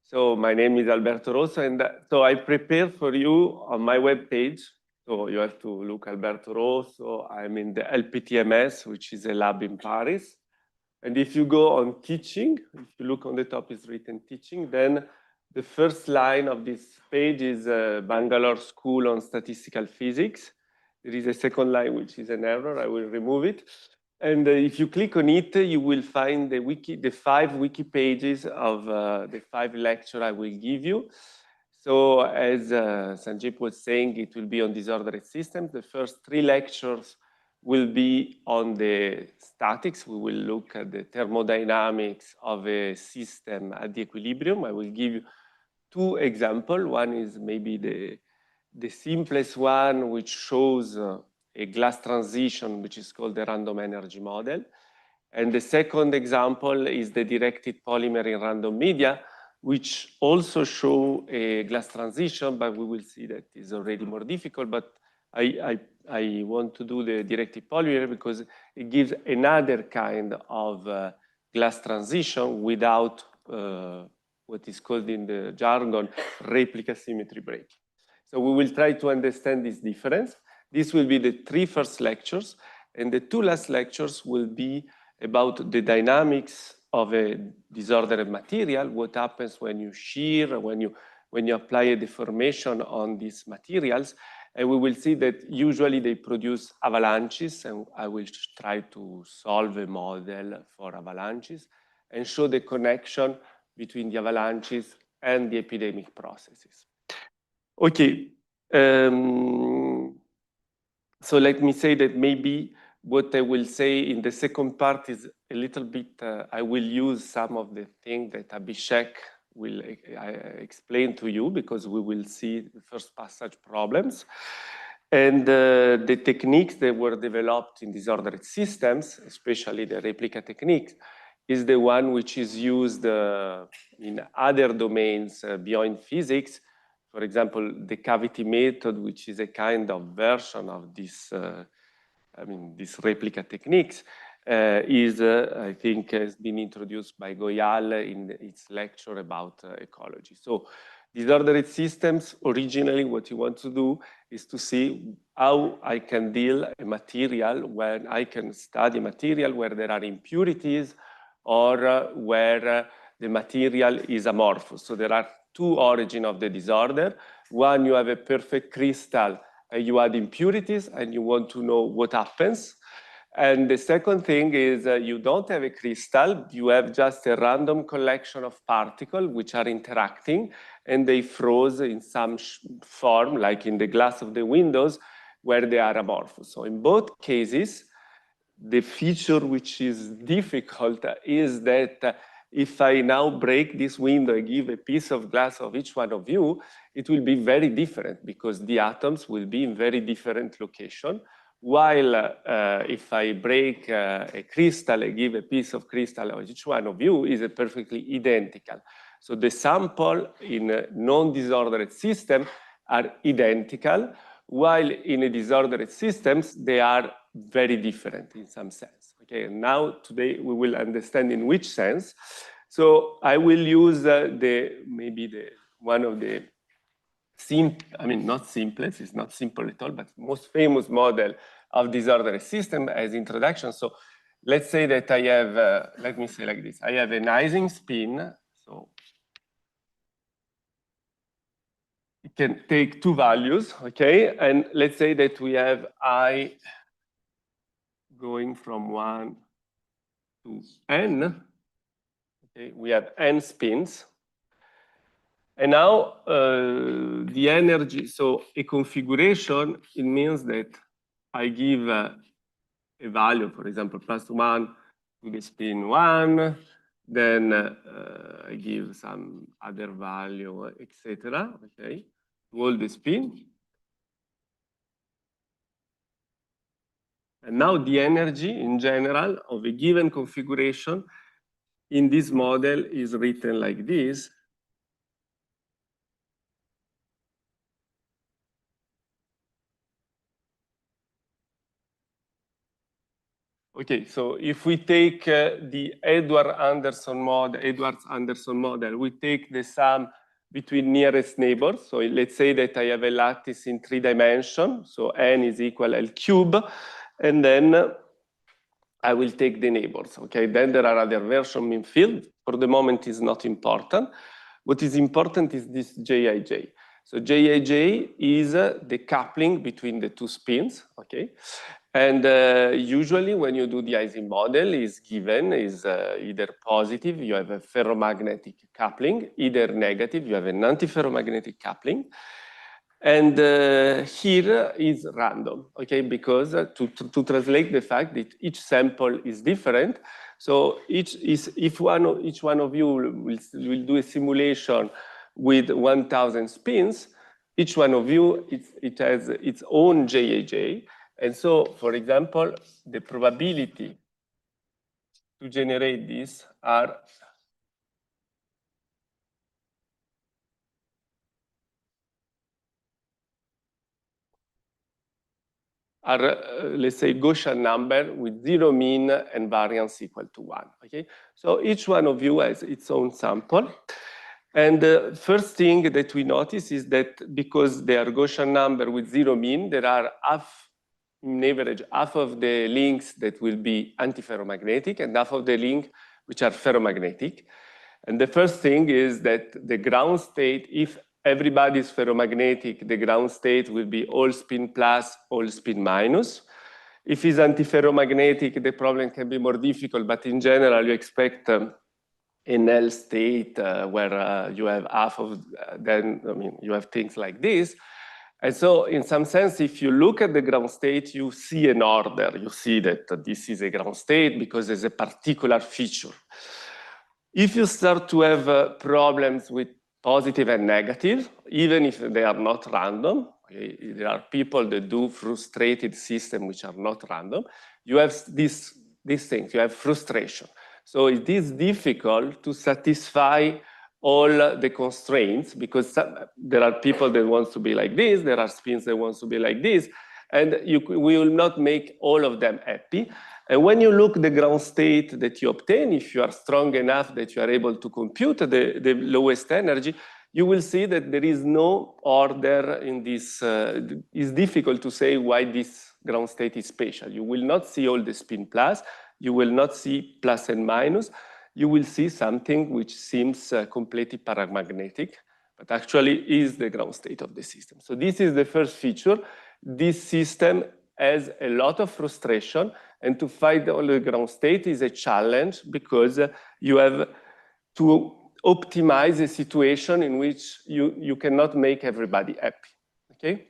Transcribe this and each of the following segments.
So my name is Alberto Rosso, and so I prepared for you on my webpage. So you have to look Alberto Rosso. I'm in the LPTMS, which is a lab in Paris. And if you go on teaching, if you look on the top, is written teaching, then the first line of this page is Bangalore School on Statistical Physics. There is a second line, which is an error. I will remove it. And if you click on it, you will find the 5 wiki pages of the 5 lectures I will give you. So as Sanjib was saying, it will be on disordered systems. The first 3 lectures will be on the statics. We will look at the thermodynamics of a system at the equilibrium. I will give you 2 examples. One is maybe the simplest one, which shows a glass transition, which is called the random energy model. And the second example is the directed polymer in random media, which also show a glass transition, but we will see that is already more difficult. But I want to do the directed polymer because it gives another kind of glass transition without what is called in the jargon replica symmetry breaking. So we will try to understand this difference. This will be the 3 first lectures, and the 2 last lectures will be about the dynamics of a disordered material, what happens when you shear, when you apply a deformation on these materials. And we will see that usually they produce avalanches, and I will try to solve a model for avalanches and show the connection between the avalanches and the epidemic processes. Okay, so let me say that maybe what I will say in the second part is a little bit, I will use some of the things that Abhishek will explain to you, because we will see the first passage problems. And the techniques that were developed in disordered systems, especially the replica techniques, is the one which is used in other domains beyond physics. For example, the cavity method, which is a kind of version of this, these replica techniques, I think, has been introduced by Goyal in its lecture about ecology. So disordered systems, originally what you want to do is to see how I can deal a material, when I can study material where there are impurities or where the material is amorphous. So there are 2 origins of the disorder. One, you have a perfect crystal, you add impurities, and you want to know what happens. And the second thing is you don't have a crystal, you have just a random collection of particles which are interacting, and they froze in some form, like in the glass of the windows, where they are amorphous. So in both cases, the feature which is difficult is that if I now break this window and give a piece of glass of each one of you, it will be very different, because the atoms will be in very different location. While if I break a crystal and give a piece of crystal of each one of you, is perfectly identical. So the sample in a non-disordered system are identical, while in a disordered systems, they are very different in some sense. Okay, and now today we will understand in which sense. So I will use one of the not simplest, it's not simple at all, but most famous model of disordered system as introduction. So let's say that I have, let me say like this, I have an Ising spin. So it can take 2 values, okay? And let's say that we have I going from 1 to n, okay? We have n spins. And now the energy, so a configuration, it means that I give a value, for example, +1 to the spin 1, then I give some other value, etc. Okay, to all the spin. And now the energy in general of a given configuration in this model is written like this. Okay, so if we take the Edwards-Anderson model, we take the sum between nearest neighbors. So let's say that I have a lattice in 3 dimensions, so n is equal L cube, and then I will take the neighbors, okay? Then there are other versions in field. For the moment, is not important. What is important is this Jij. So Jij is the coupling between the 2 spins, okay? And usually when you do the Ising model, is given is either positive, you have a ferromagnetic coupling, either negative, you have an antiferromagnetic coupling. And here is random, okay? Because to translate the fact that each sample is different, so if each one of you will do a simulation with 1,000 spins, each one of you it has its own Jij. And so, for example, the probability to generate this are let's say, Gaussian number with 0 mean and variance equal to 1, okay? So each one of you has its own sample. And the first thing that we notice is that because they are Gaussian number with 0 mean, there are in average, half of the links that will be antiferromagnetic and half of the link which are ferromagnetic. And the first thing is that the ground state, if everybody is ferromagnetic, the ground state will be all spin plus, all spin minus. If it's antiferromagnetic, the problem can be more difficult, but in general, you expect an L state where you have half of, then, I mean, you have things like this. And so, in some sense, if you look at the ground state, you see an order. You see that this is a ground state because there's a particular feature. If you start to have problems with positive and negative, even if they are not random, okay, there are people that do frustrated systems which are not random, you have these things, you have frustration. So it is difficult to satisfy all the constraints because there are people that want to be like this, there are spins that want to be like this, and we will not make all of them happy. And when you look at the ground state that you obtain, if you are strong enough that you are able to compute the lowest energy, you will see that there is no order in this. It's difficult to say why this ground state is special. You will not see all the spin plus, you will not see plus and minus, you will see something which seems completely paramagnetic, but actually is the ground state of the system. So this is the first feature. This system has a lot of frustration, and to find all the ground state is a challenge because you have to optimize a situation in which you cannot make everybody happy, okay?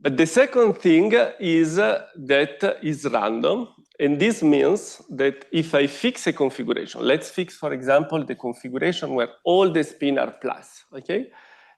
But the second thing is that is random, and this means that if I fix a configuration, let's fix, for example, the configuration where all the spin are plus, okay?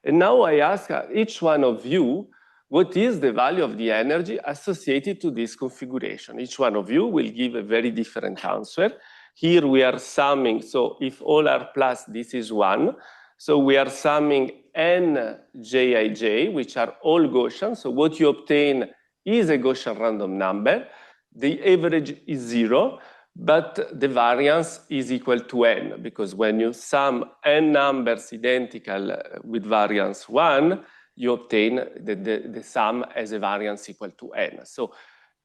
And now I ask each one of you, what is the value of the energy associated to this configuration? Each one of you will give a very different answer. Here we are summing, so if all are plus, this is 1. So we are summing n Jij, which are all Gaussian. So what you obtain is a Gaussian random number. The average is 0, but the variance is equal to n, because when you sum n numbers identical with variance 1, you obtain the sum as a variance equal to n. So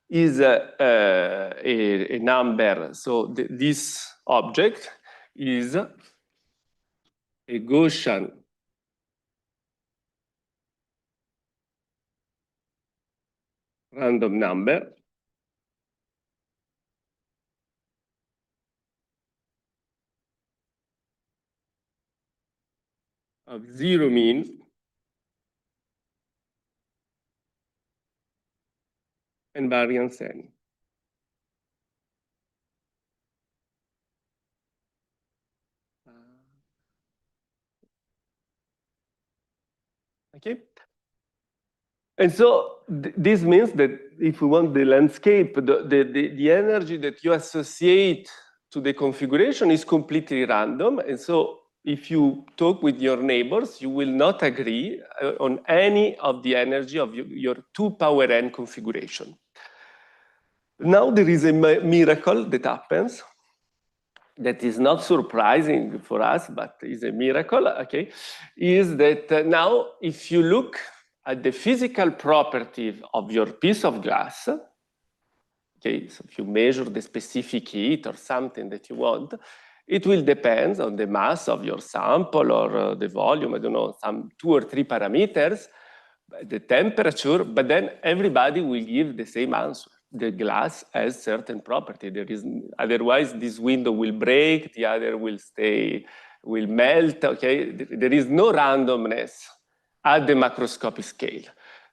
is a number, so this object is a Gaussian random number of 0 mean and variance n. Okay. And so this means that if we want the landscape, the energy that you associate to the configuration is completely random. And so if you talk with your neighbors, you will not agree on any of the energy of your 2 power n configuration. Now there is a miracle that happens that is not surprising for us, but is a miracle, okay, is that now if you look at the physical property of your piece of glass, okay, so if you measure the specific heat or something that you want, it will depend on the mass of your sample or the volume, I don't know, some 2 or 3 parameters, the temperature, but then everybody will give the same answer. The glass has certain property. There is, otherwise this window will break, the other will melt, okay? There is no randomness at the macroscopic scale.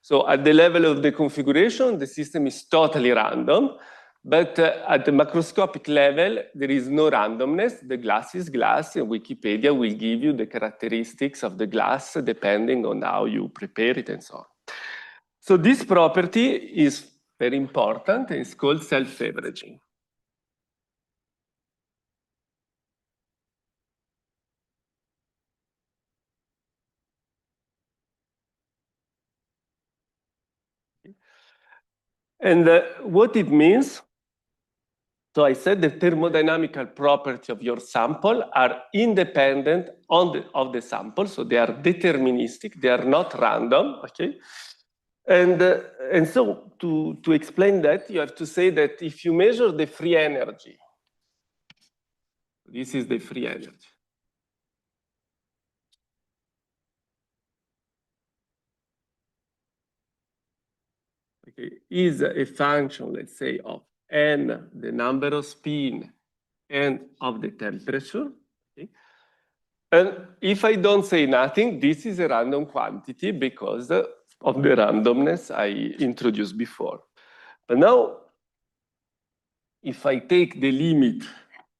So at the level of the configuration, the system is totally random, but at the macroscopic level, there is no randomness. The glass is glass, and Wikipedia will give you the characteristics of the glass depending on how you prepare it and so on. So this property is very important, and it's called self-averaging. And what it means, so I said the thermodynamical property of your sample are independent of the sample, so they are deterministic, they are not random, okay? And so to explain that, you have to say that if you measure the free energy, this is the free energy. Okay, is a function, let's say, of n, the number of spin, and of the temperature. Okay? And if I don't say nothing, this is a random quantity because of the randomness I introduced before. But now, if I take the limit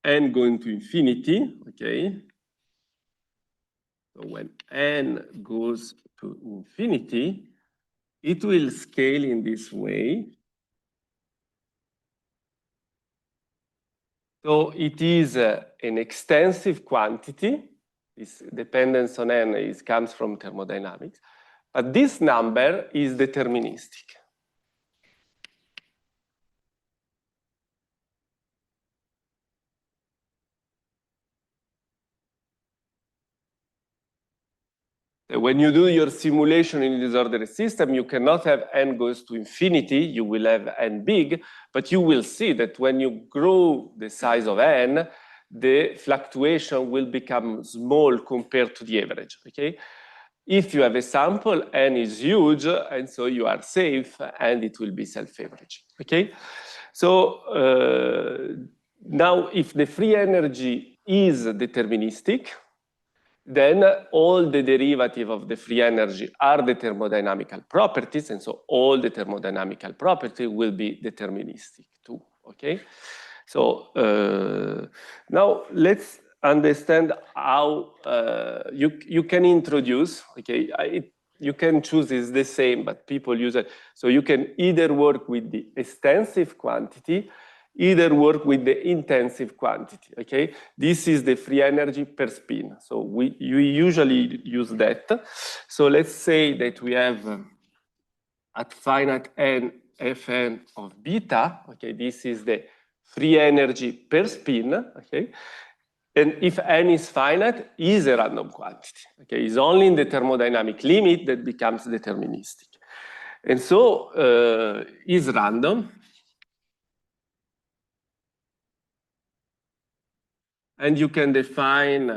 n going to infinity, okay? So when n goes to infinity, it will scale in this way. So it is an extensive quantity. This dependence on n comes from thermodynamics. But this number is deterministic. When you do your simulation in a disordered system, you cannot have n goes to infinity, you will have n big, but you will see that when you grow the size of n, the fluctuation will become small compared to the average, okay? If you have a sample, n is huge, and so you are safe, and it will be self-averaging, okay? So now if the free energy is deterministic, then all the derivative of the free energy are the thermodynamical properties, and so all the thermodynamical properties will be deterministic too, okay? So now let's understand how you can introduce, okay, you can choose, it's the same, but people use it. So you can either work with the extensive quantity, either work with the intensive quantity, okay? This is the free energy per spin. So you usually use that. So let's say that we have at finite n, Fn of beta, okay? This is the free energy per spin, okay? And if n is finite, is a random quantity, okay? It's only in the thermodynamic limit that becomes deterministic. And so is random. And you can define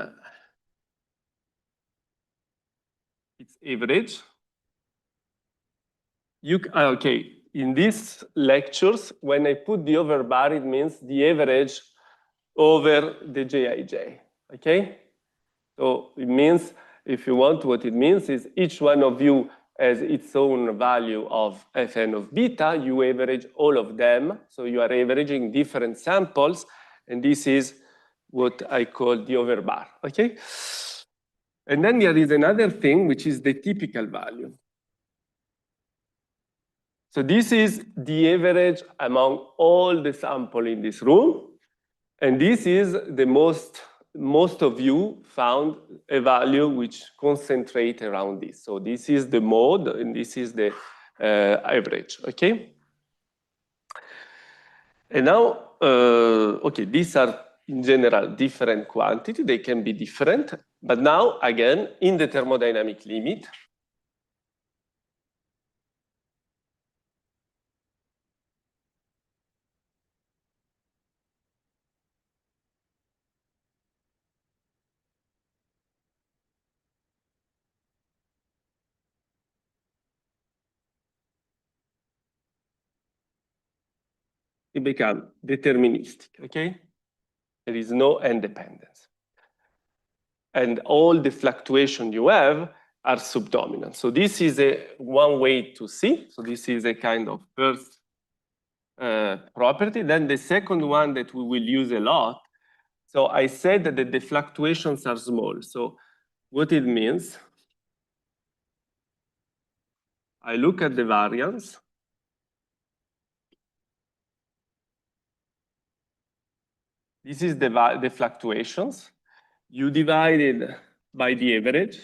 its average. Okay, in these lectures, when I put the overbar, it means the average over the Jij, okay? So it means, if you want, what it means is each one of you has its own value of Fn of beta, you average all of them, so you are averaging different samples, and this is what I call the overbar, okay? And then there is another thing, which is the typical value. So this is the average among all the sample in this room, and this is the most of you found a value which concentrate around this. So this is the mode, and this is the average, okay? And now, okay, these are in general different quantity. They can be different, but now again in the thermodynamic limit, it becomes deterministic. Okay, there is no independence, and all the fluctuation you have are subdominant. So this is one way to see. So this is a kind of first property. Then the second one that we will use a lot. So I said that the fluctuations are small. So what it means, I look at the variance. This is the fluctuations. You divide it by the average.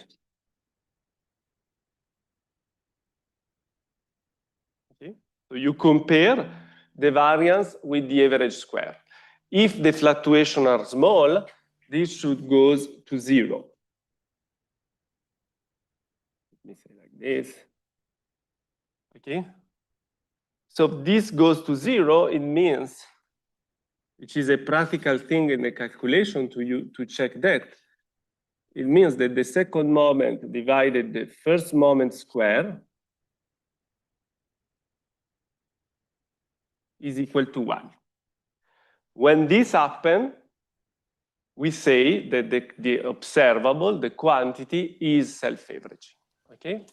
Okay. So you compare the variance with the average square. If the fluctuations are small, this should go to 0. Let me say like this. Okay. So if this goes to 0, it means, which is a practical thing in the calculation to check that, it means that the second moment divided the first moment square is equal to 1. When this happens, we say that the observable, the quantity, is self-averaging. Okay?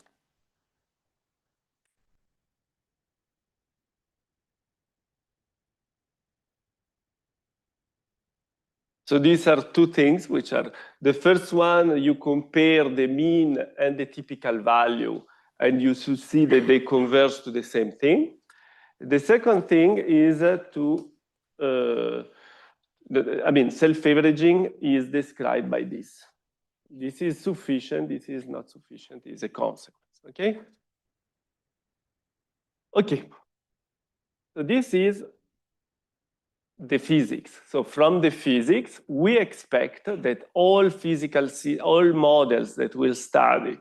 So these are two things which are, the first one, you compare the mean and the typical value, and you should see that they converge to the same thing. The second thing is self-averaging is described by this. This is sufficient, this is not sufficient, is a consequence, okay? Okay, so this is the physics. So from the physics, we expect that all all models that we'll study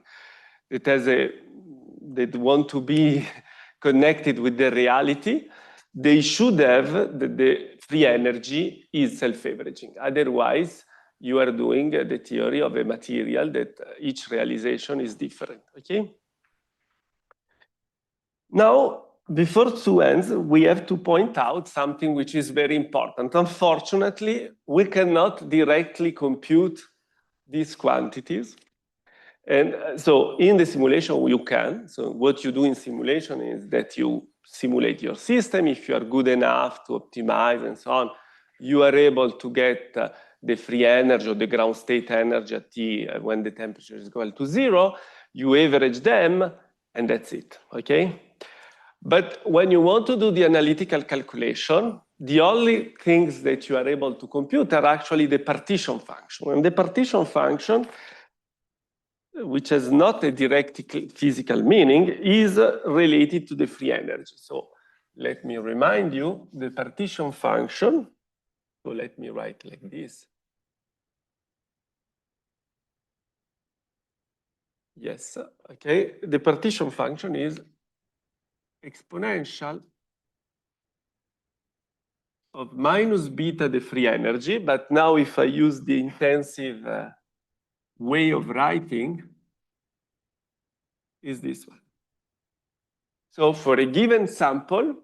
that want to be connected with the reality, they should have the free energy is self-averaging. Otherwise, you are doing the theory of a material that each realization is different, okay? Now, before to end, we have to point out something which is very important. Unfortunately, we cannot directly compute these quantities. And so in the simulation, you can. So what you do in simulation is that you simulate your system. If you are good enough to optimize and so on, you are able to get the free energy or the ground state energy at T when the temperature is equal to 0. You average them, and that's it, okay? But when you want to do the analytical calculation, the only things that you are able to compute are actually the partition function. And the partition function, which has not a direct physical meaning, is related to the free energy. So let me remind you, the partition function, so let me write like this. Yes, okay, the partition function is exponential of minus beta the free energy, but now if I use the intensive way of writing, is this one. So for a given sample,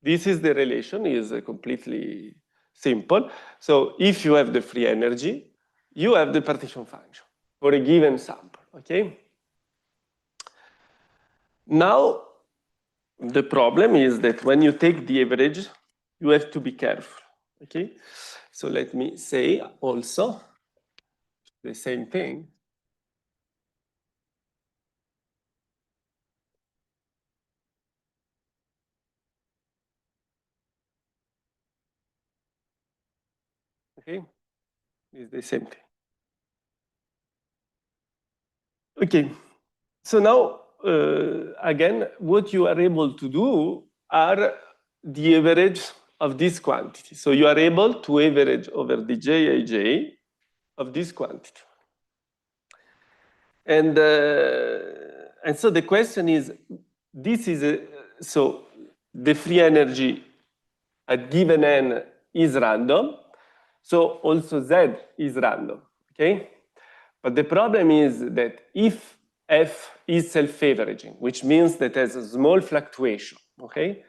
this is the relation, is completely simple. So if you have the free energy, you have the partition function for a given sample, okay? Now, the problem is that when you take the average, you have to be careful, okay? So let me say also the same thing. Okay, it's the same thing. Okay, so now, again, what you are able to do are the average of this quantity. So you are able to average over the Jij of this quantity. And so the question is, this is so the free energy at given n is random, so also Z is random, okay? But the problem is that if F is self-averaging, which means that it has a small fluctuation, okay?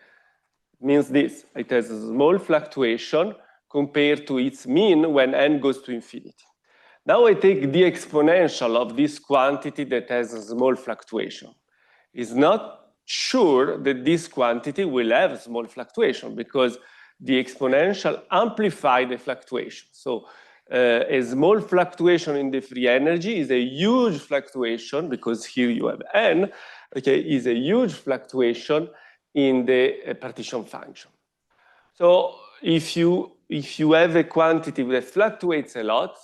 It means this, it has a small fluctuation compared to its mean when n goes to infinity. Now I take the exponential of this quantity that has a small fluctuation. It's not sure that this quantity will have a small fluctuation because the exponential amplifies the fluctuation. So a small fluctuation in the free energy is a huge fluctuation, because here you have n, okay, is a huge fluctuation in the partition function. So if you have a quantity that fluctuates a lot,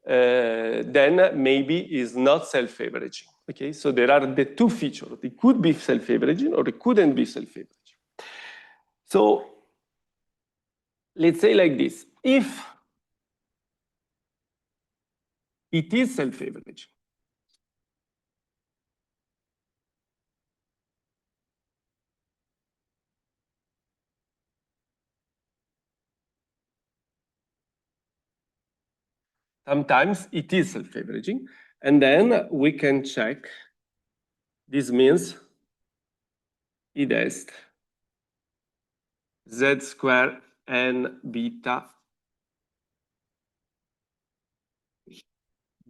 then maybe is not self-averaging. Okay, so there are the two features. It could be self-averaging or it couldn't be self-averaging. So let's say like this: if it is self-averaging, sometimes it is self-averaging, and then we can check. This means it has z squared n beta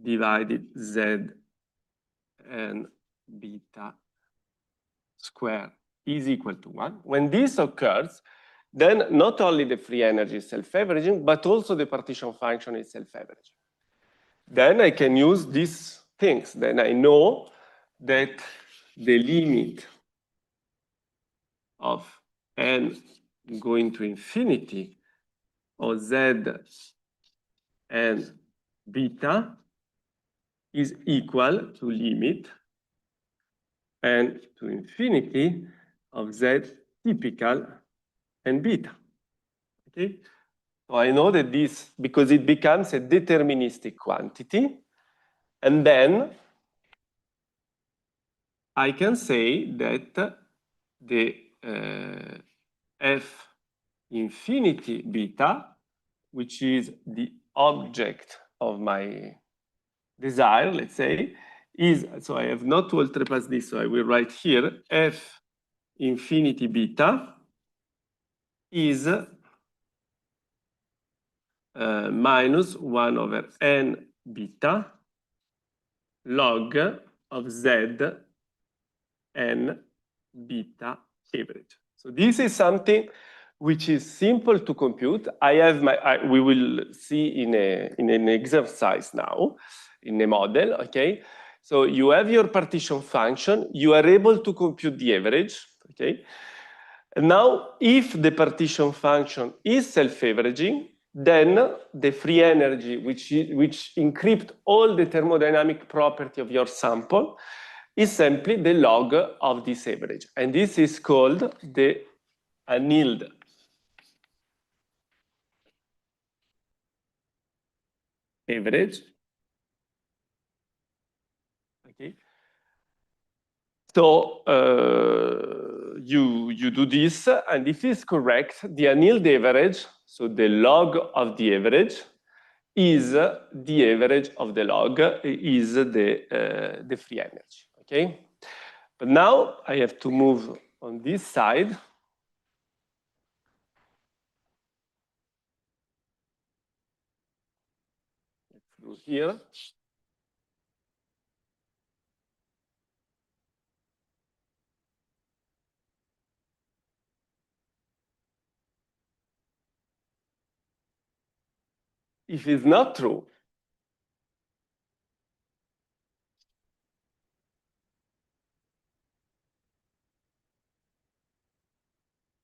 divided z n beta square is equal to 1. When this occurs, then not only the free energy is self-averaging, but also the partition function is self-averaging. Then I can use these things. Then I know that the limit of n going to infinity of z and beta is equal to limit n to infinity of z typical and beta. Okay? So I know that this, because it becomes a deterministic quantity, and then I can say that the f infinity beta, which is the object of my desire, let's say, is, so I have not to ultrapass this, so I will write here, f infinity beta is minus 1 over n beta log of z n beta average. So this is something which is simple to compute. I have we will see in an exercise now, in a model, okay? So you have your partition function, you are able to compute the average, okay? And now, if the partition function is self-averaging, then the free energy, which encrypts all the thermodynamic property of your sample, is simply the log of this average. And this is called the annealed average. Okay. So you do this, and if it's correct, the annealed average, so the log of the average, is the average of the log, is the free energy. Okay. But now I have to move on this side. Through here. If it's not true,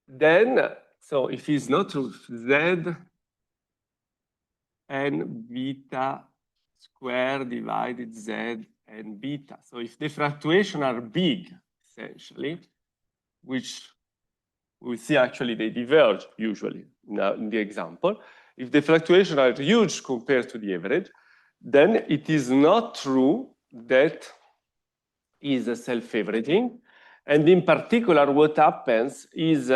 then, so if it's not true, z n beta square divided z and beta. So if the fluctuations are big, essentially, which we see actually they diverge usually now in the example. If the fluctuations are huge compared to the average, then it is not true that is self-averaging. And in particular, what happens is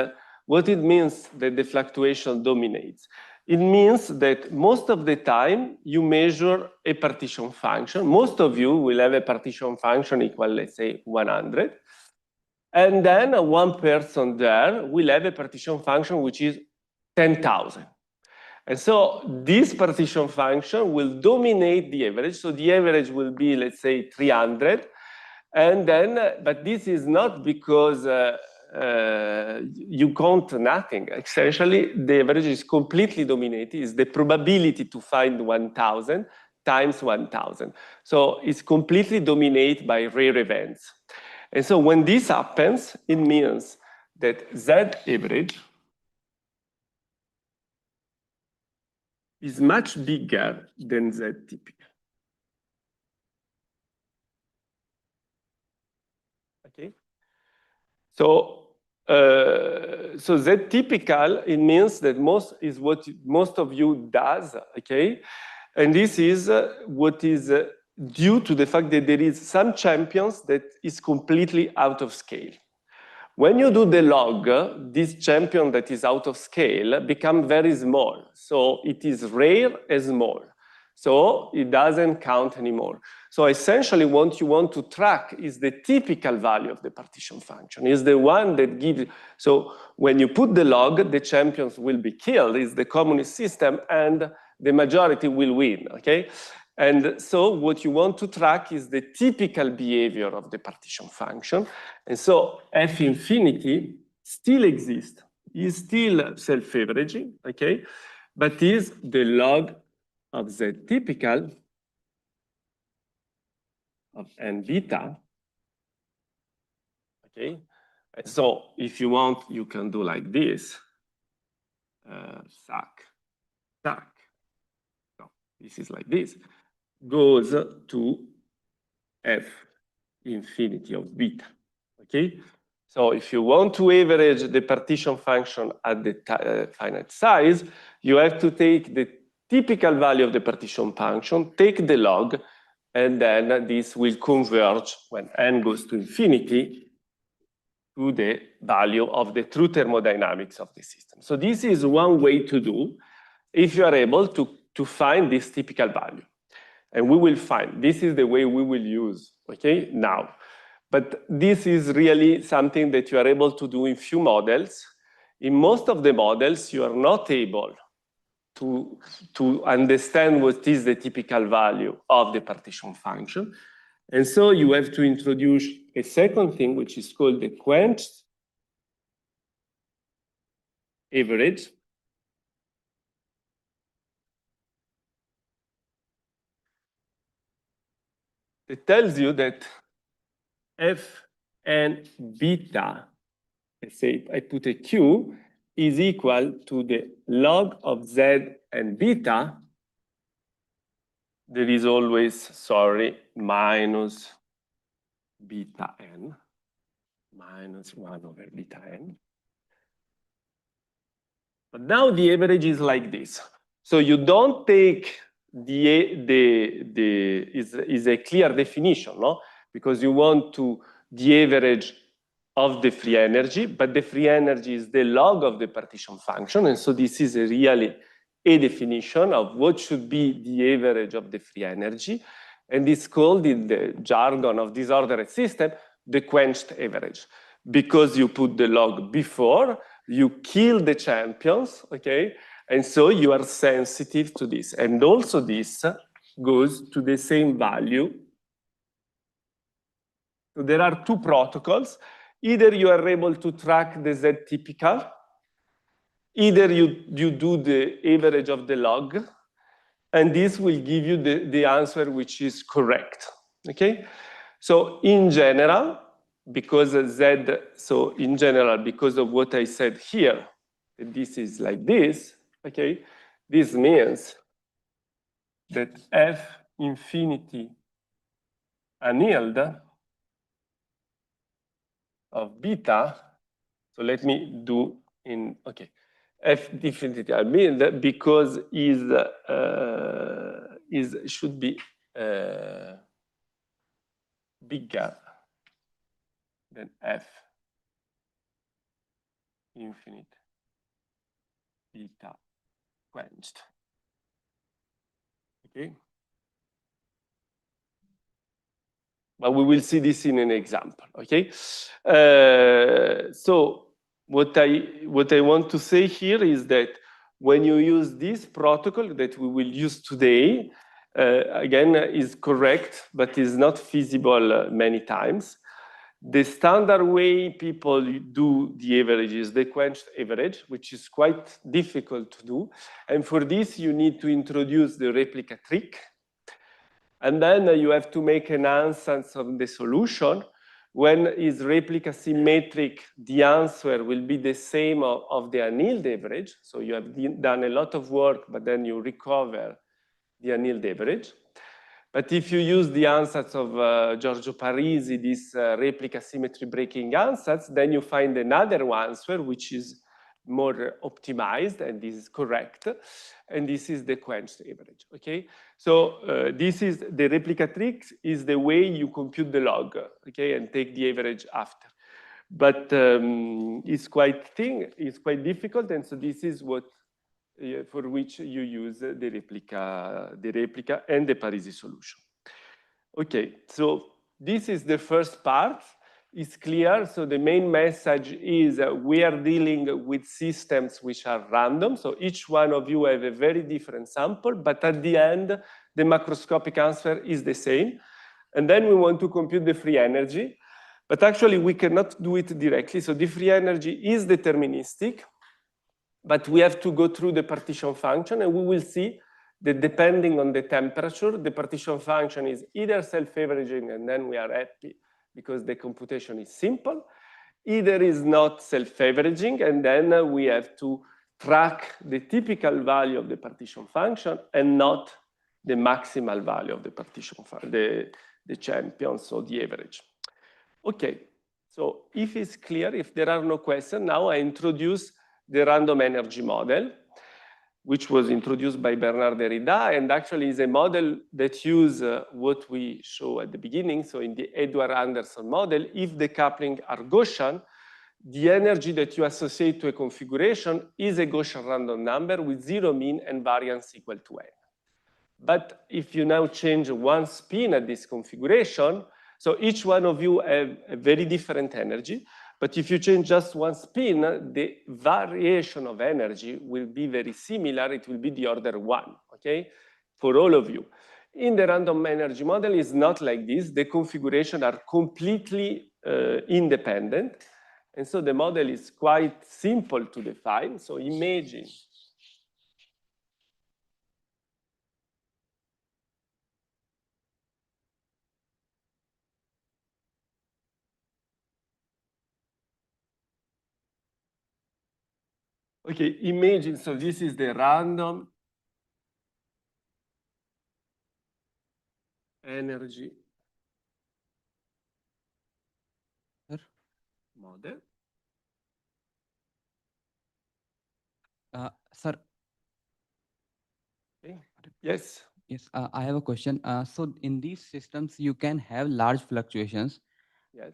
what it means that the fluctuation dominates. It means that most of the time you measure a partition function. Most of you will have a partition function equal, let's say, 100. And then one person there will have a partition function which is 10,000. And so this partition function will dominate the average. So the average will be, let's say, 300. And then, but this is not because you count nothing. Essentially, the average is completely dominated. It's the probability to find 1,000 times 1,000. So it's completely dominated by rare events. And so when this happens, it means that Z average is much bigger than Z typical. Okay. So Z typical, it means that most is what most of you does, okay? And this is what is due to the fact that there is some champions that is completely out of scale. When you do the log, this champion that is out of scale becomes very small. So it is rare and small. So it doesn't count anymore. So essentially what you want to track is the typical value of the partition function. Is the one that gives, so when you put the log, the champions will be killed. It's the communist system and the majority will win, okay? And so what you want to track is the typical behavior of the partition function. And so F infinity still exists, is still self-averaging, okay? But is the log of Z typical of N beta, okay? And so if you want, you can do like this, SAC. No, this is like this. Goes to F infinity of beta, okay? So if you want to average the partition function at the finite size, you have to take the typical value of the partition function, take the log, and then this will converge when n goes to infinity to the value of the true thermodynamics of the system. So this is one way to do if you are able to find this typical value. And we will find, this is the way we will use, okay, now. But this is really something that you are able to do in few models. In most of the models, you are not able to understand what is the typical value of the partition function. And so you have to introduce a second thing, which is called the quenched average. It tells you that F and beta, let's say I put a Q, is equal to the log of Z and beta. There is always, sorry, minus beta n, minus 1 over beta n. But now the average is like this. So you don't take is a clear definition, no? Because you want the average of the free energy, but the free energy is the log of the partition function. And so this is really a definition of what should be the average of the free energy. And it's called, in the jargon of disordered system, the quenched average. Because you put the log before, you kill the champions, okay? And so you are sensitive to this. And also this goes to the same value. So there are two protocols. Either you are able to track the Z typical, either you do the average of the log, and this will give you the answer which is correct, okay? So in general, because because of what I said here, this is like this, okay? This means that F infinity annealed of beta So let me do in, okay. F definitely, I mean that because should be bigger than F infinite beta quenched. Okay. But we will see this in an example. Okay. So what I want to say here is that when you use this protocol that we will use today, again, is correct, but is not feasible many times. The standard way people do the average is the quenched average, which is quite difficult to do. And for this, you need to introduce the replica trick. And then you have to make an instance of the solution. When is replica symmetric, the answer will be the same of the annealed average. So you have done a lot of work, but then you recover the annealed average. But if you use the ansatz of Giorgio Parisi, this replica symmetry breaking ansatz, then you find another answer which is more optimized, and this is correct. And this is the quenched average, okay? So this is the replica trick is the way you compute the log, okay, and take the average after. But it's quite difficult, and so this is what for which you use the replica and the Parisi solution. Okay, so this is the first part. It's clear. So the main message is we are dealing with systems which are random. So each one of you have a very different sample, but at the end, the macroscopic answer is the same. And then we want to compute the free energy, but actually we cannot do it directly. So the free energy is deterministic, but we have to go through the partition function, and we will see that depending on the temperature, the partition function is either self-averaging, and then we are happy because the computation is simple, either is not self-averaging, and then we have to track the typical value of the partition function and not the maximal value of the partition function, the champion, so the average. Okay, so if it's clear, if there are no questions, now I introduce the random energy model, which was introduced by Bernard Derrida, and actually is a model that uses what we show at the beginning. So in the Edward Anderson model, if the coupling are Gaussian, the energy that you associate to a configuration is a Gaussian random number with zero mean and variance equal to n. But if you now change one spin at this configuration, so each one of you have a very different energy, but if you change just one spin, the variation of energy will be very similar. It will be the order 1, okay, for all of you. In the random energy model, it's not like this. The configurations are completely independent. And so the model is quite simple to define. So imagine okay, imagine, so this is the random energy model. Sir. Okay. Yes. Yes, I have a question. So in these systems, you can have large fluctuations. Yes.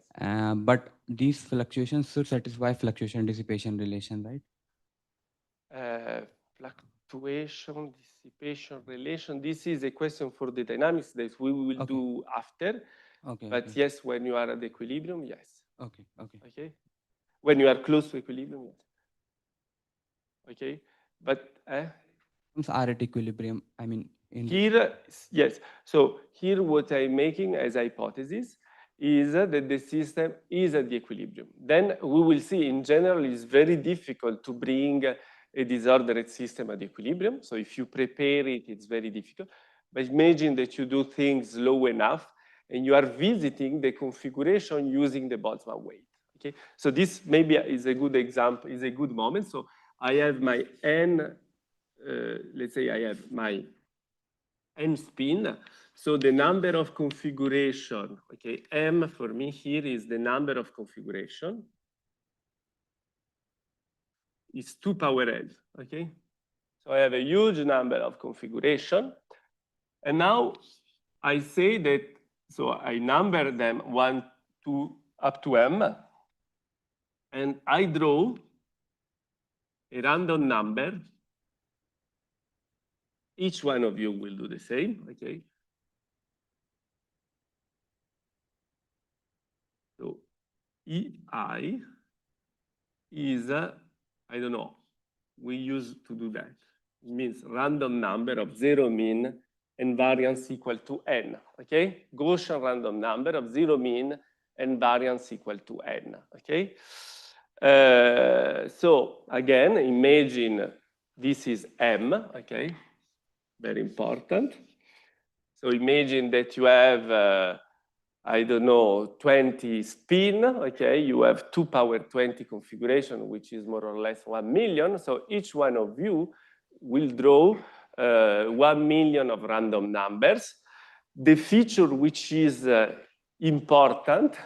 But these fluctuations should satisfy fluctuation dissipation relation, right? Fluctuation, dissipation, relation. This is a question for the dynamics that we will do after. Okay. But yes, when you are at equilibrium, yes. Okay. Okay. When you are close to equilibrium, yes. Okay. But are at equilibrium. I mean, here, yes. So here, what I'm making as a hypothesis is that the system is at the equilibrium. Then we will see. In general, it's very difficult to bring a disordered system at equilibrium. So if you prepare it, it's very difficult. But imagine that you do things low enough, and you are visiting the configuration using the Boltzmann weight. Okay. So this maybe is a good example. Is a good moment. So I have my n. Let's say I have my n spin. So the number of configuration, okay, m for me here is the number of configuration. is 2 power n, okay? So I have a huge number of configuration. And now I say that, so I number them 1, 2, up to m. And I draw a random number. Each one of you will do the same, okay? So EI is, I don't know, we used to do that. It means random number of zero mean and variance equal to n, okay? Gaussian random number of zero mean and variance equal to n, okay? So again, imagine this is m, okay? Very important. So imagine that you have, I don't know, 20 spin, okay? You have 2 power 20 configuration, which is more or less 1 million. So each one of you will draw 1 million of random numbers. The feature which is important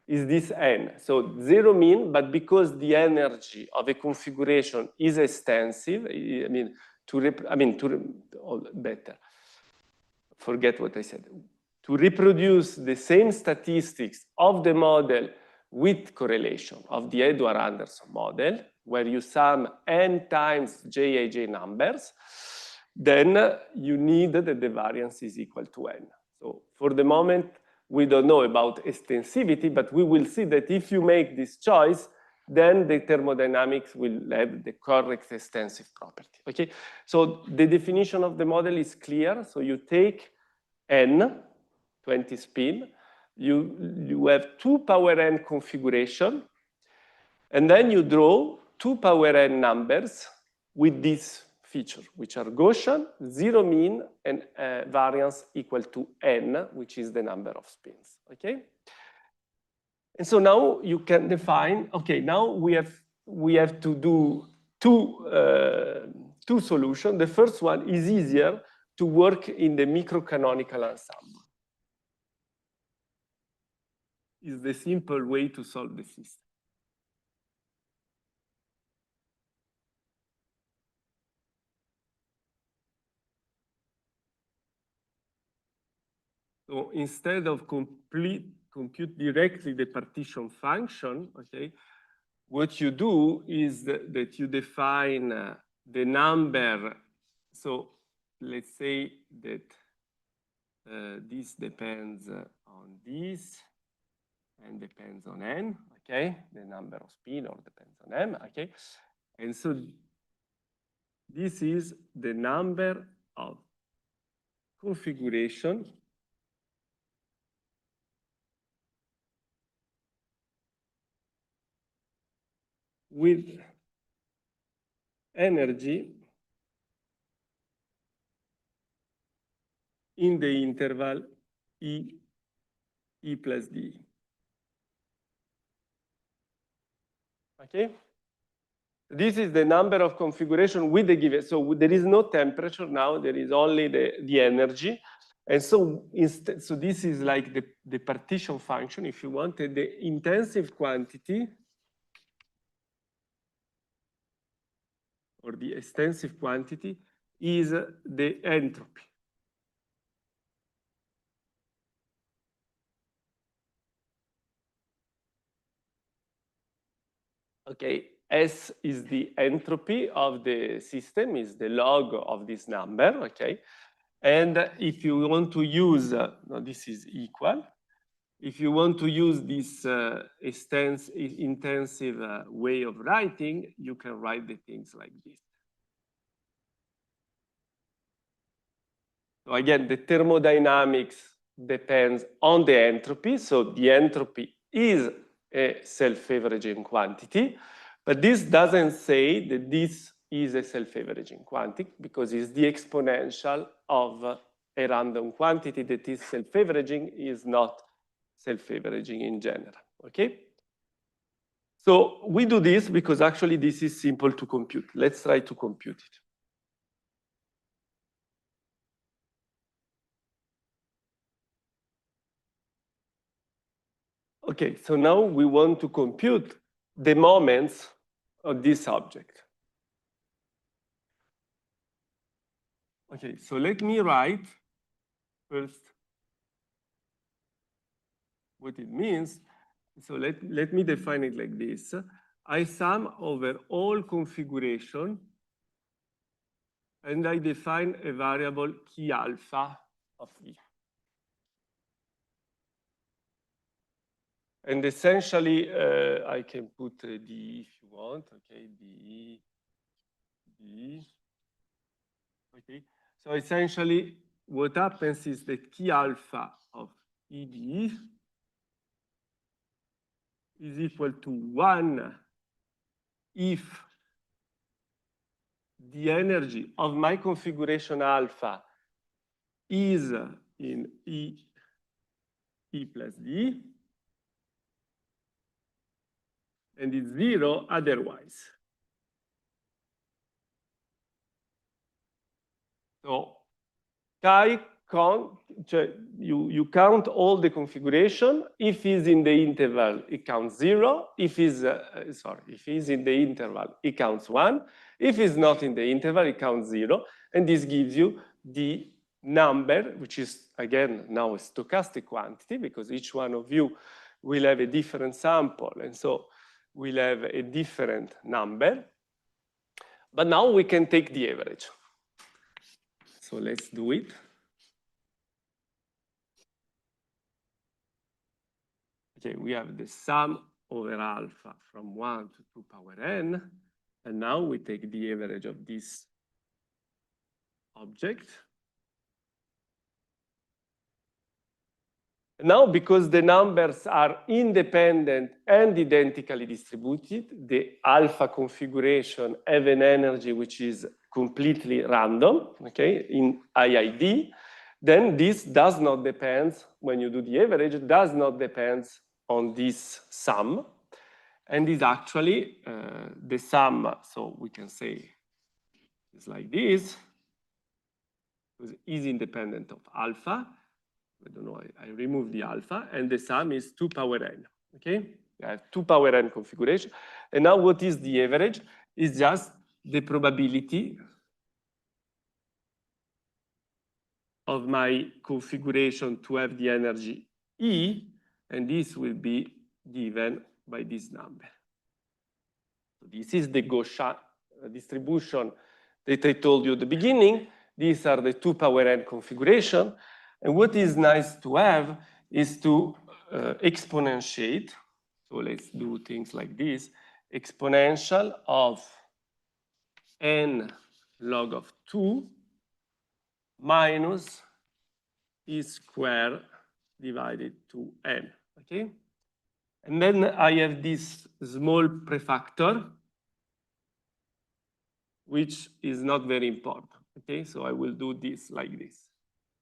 is this n. So zero mean, but because the energy of a configuration is extensive, I mean, better. Forget what I said. To reproduce the same statistics of the model with correlation of the Edward-Anderson model, where you sum n times Jij numbers, then you need that the variance is equal to n. So for the moment, we don't know about extensivity, but we will see that if you make this choice, then the thermodynamics will have the correct extensive property, okay? So the definition of the model is clear. So you take n, 20 spin, you have 2 power n configuration, and then you draw 2 power n numbers with this feature, which are Gaussian, zero mean, and variance equal to n, which is the number of spins, okay? And so now you can define, okay, now we have to do two solutions. The first one is easier to work in the microcanonical ensemble. Is the simple way to solve the system. So instead of compute directly the partition function, okay, what you do is that you define the number. So let's say that this depends on this and depends on n, okay? The number of spin or depends on m, okay? And so this is the number of configuration with energy in the interval E plus D. Okay? This is the number of configuration with the given. So there is no temperature now, there is only the energy. And so instead, so this is like the partition function, if you want, the intensive quantity or the extensive quantity is the entropy. Okay, S is the entropy of the system, is the log of this number, okay? And if you want to use, no, this is equal. If you want to use this intensive way of writing, you can write the things like this. So again, the thermodynamics depends on the entropy. So the entropy is a self-averaging quantity, but this doesn't say that this is a self-averaging quantity because it's the exponential of a random quantity that is self-averaging is not self-averaging in general, okay? So we do this because actually this is simple to compute. Let's try to compute it. Okay, so now we want to compute the moments of this object. Okay, so let me write first what it means. So let me define it like this. I sum over all configuration and I define a variable key alpha of E. And essentially, I can put D if you want, okay, D. Okay, so essentially what happens is that key alpha of ED is equal to 1 if the energy of my configuration alpha is in E plus D, and it's 0 otherwise. So you count all the configuration. If it's in the interval, it counts 0. If it's in the interval, it counts 1. If it's not in the interval, it counts 0. And this gives you the number, which is, again, now a stochastic quantity, because each one of you will have a different sample. And so we'll have a different number. But now we can take the average. So let's do it. Okay, we have the sum over alpha from 1 to 2 power n. And now we take the average of this object. Now, because the numbers are independent and identically distributed, the alpha configuration have an energy which is completely random, okay, in IID, then this does not depend, when you do the average, does not depend on this sum, and is actually the sum, so we can say it's like this, because it is independent of alpha. I don't know, I remove the alpha, and the sum is 2 power n, okay? I have 2 power n configuration. And now what is the average? It's just the probability of my configuration to have the energy E, and this will be given by this number. So this is the Gaussian distribution that I told you at the beginning. These are the 2 power n configuration. And what is nice to have is to exponentiate. So let's do things like this. Exponential of n log of 2 minus E squared divided to n, okay? And then I have this small prefactor, which is not very important, okay? So I will do this like this,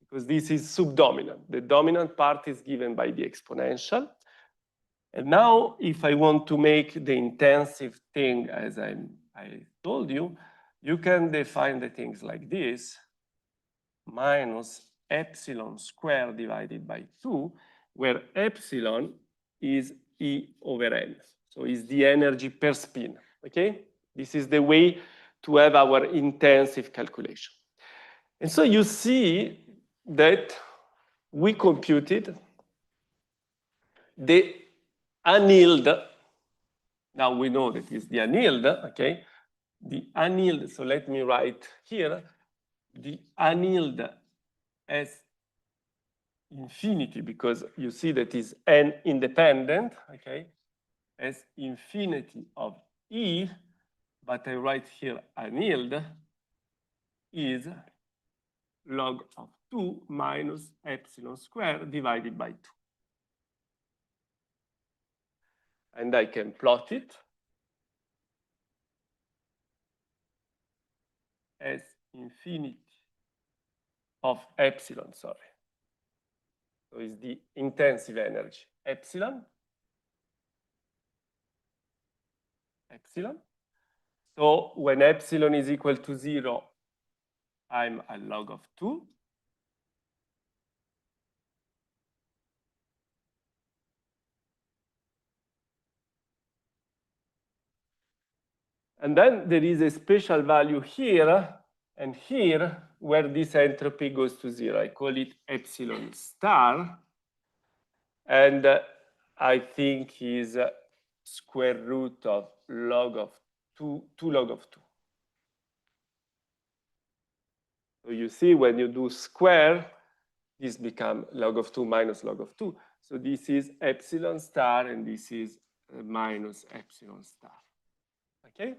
because this is subdominant. The dominant part is given by the exponential. And now, if I want to make the intensive thing, as I told you, you can define the things like this, minus epsilon squared divided by 2, where epsilon is E over n. So it's the energy per spin, okay? This is the way to have our intensive calculation. And so you see that we computed the annealed, now we know that it's the annealed, okay? The annealed, so let me write here, the annealed as infinity, because you see that is n independent, okay? As infinity of E, but I write here annealed is log of 2 minus epsilon squared divided by 2. And I can plot it as infinity of epsilon, sorry. So it's the intensive energy, epsilon. So when epsilon is equal to 0, I'm a log of 2. And then there is a special value here and here where this entropy goes to 0. I call it epsilon star. And I think is square root of log of 2 log of 2. So you see when you do square, this becomes log of 2 minus log of 2. So this is epsilon star and this is minus epsilon star. Okay?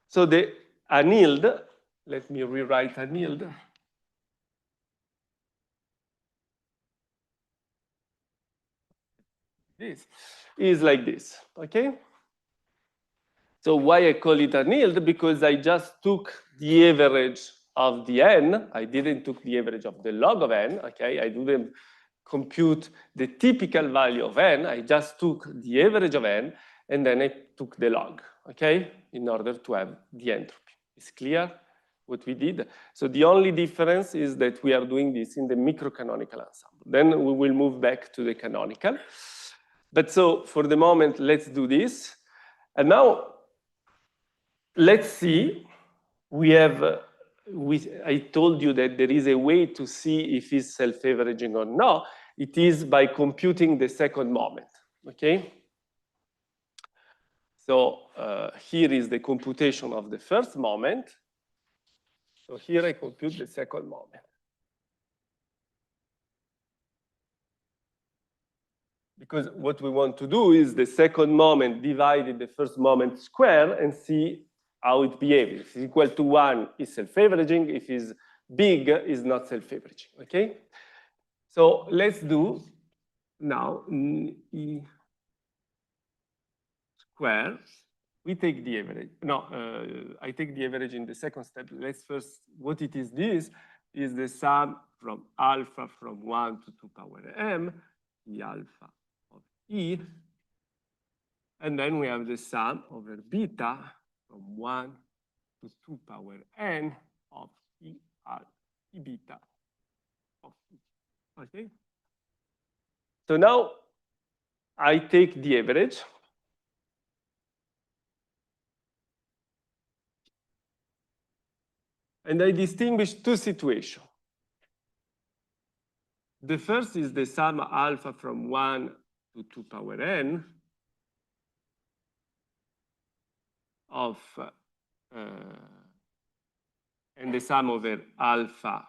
So the annealed, let me rewrite annealed. This is like this, okay? So why I call it annealed? Because I just took the average of the n. I didn't took the average of the log of n, okay? I didn't compute the typical value of n. I just took the average of n, and then I took the log, okay? In order to have the entropy. It's clear what we did? So the only difference is that we are doing this in the microcanonical ensemble. Then we will move back to the canonical. But so for the moment, let's do this. And now, let's see, I told you that there is a way to see if it's self-averaging or not. It is by computing the second moment, okay? So here is the computation of the first moment. So here I compute the second moment. Because what we want to do is the second moment divided the first moment square and see how it behaves. If it's equal to 1, it's self-averaging. If it's big, it's not self-averaging, okay? So let's do now E square. We take the average. No, I take the average in the second step. Let's first, what it is this is the sum from alpha from 1 to 2 power m, the alpha of E. And then we have the sum over beta from 1 to 2 power n of E beta of E. Okay? So now I take the average. And I distinguish two situations. The first is the sum alpha from 1 to 2 power n of, and the sum over alpha,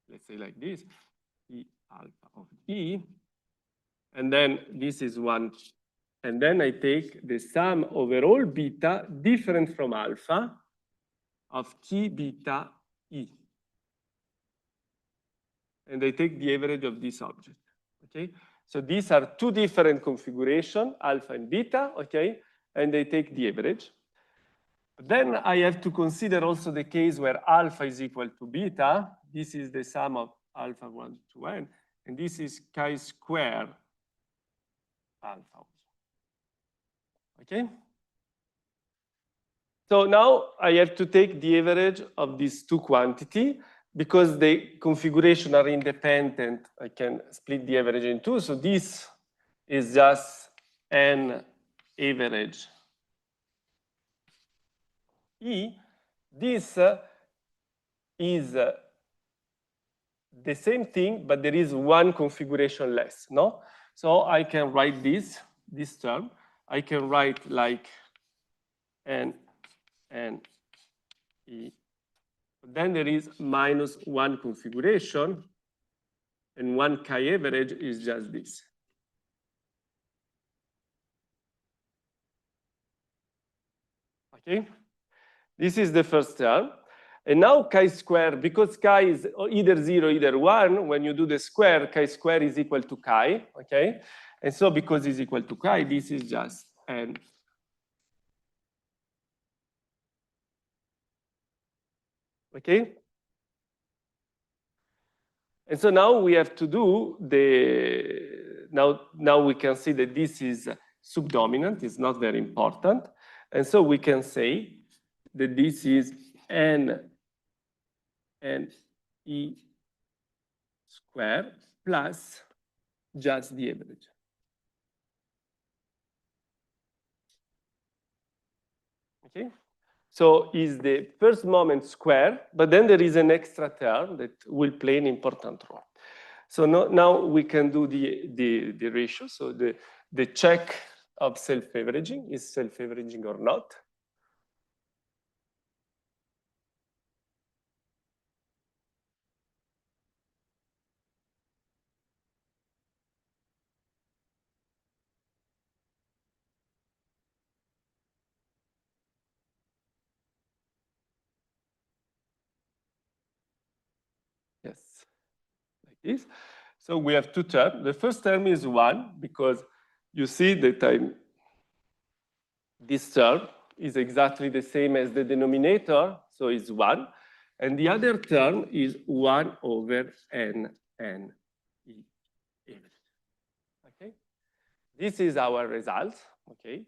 let's say like this, E alpha of E. And then this is one. And then I take the sum over all beta different from alpha of T beta E. And I take the average of this object, okay? So these are two different configurations, alpha and beta, okay? And I take the average. But then I have to consider also the case where alpha is equal to beta. This is the sum of alpha 1 to n. And this is chi square alpha. Okay? So now I have to take the average of these two quantities. Because the configuration are independent, I can split the average in two. So this is just n average E. This is the same thing, but there is one configuration less, no? So I can write this term. I can write like n E. Then there is minus one configuration, and one chi average is just this. Okay? This is the first term. And now chi square, because chi is either 0, either 1, when you do the square, chi square is equal to chi, okay? And so because it's equal to chi, this is just n. Okay? And so now we have to do the, now we can see that this is subdominant, it's not very important. And so we can say that this is n E square plus just the average. Okay? So is the first moment square, but then there is an extra term that will play an important role. So now we can do the ratio. So the check of self-averaging, is self-averaging or not? Yes, like this. So we have two terms. The first term is 1, because you see that this term is exactly the same as the denominator, so it's 1. And the other term is 1 over n e average. Okay? This is our result, okay,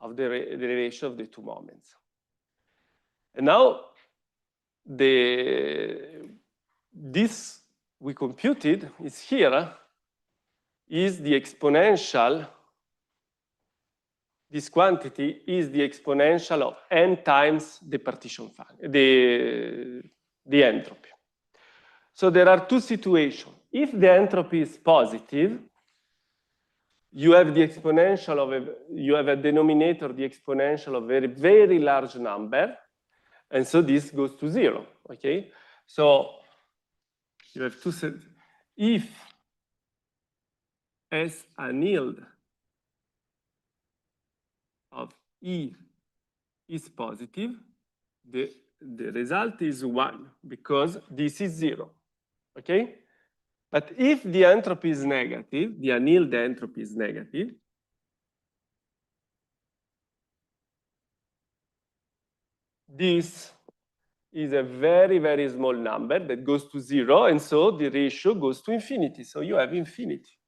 of the ratio of the two moments. And now this we computed is here, is the exponential. This quantity is the exponential of n times the partition function, the entropy. So there are two situations. If the entropy is positive, you have the exponential of you have a denominator, the exponential of a very, very large number, and so this goes to 0. Okay, so you have two sets. If S an yield of E is positive, the result is 1 because this is 0. Okay? But if the entropy is negative, the annealed entropy is negative, this is a very, very small number that goes to 0, and so the ratio goes to infinity. So you have infinity.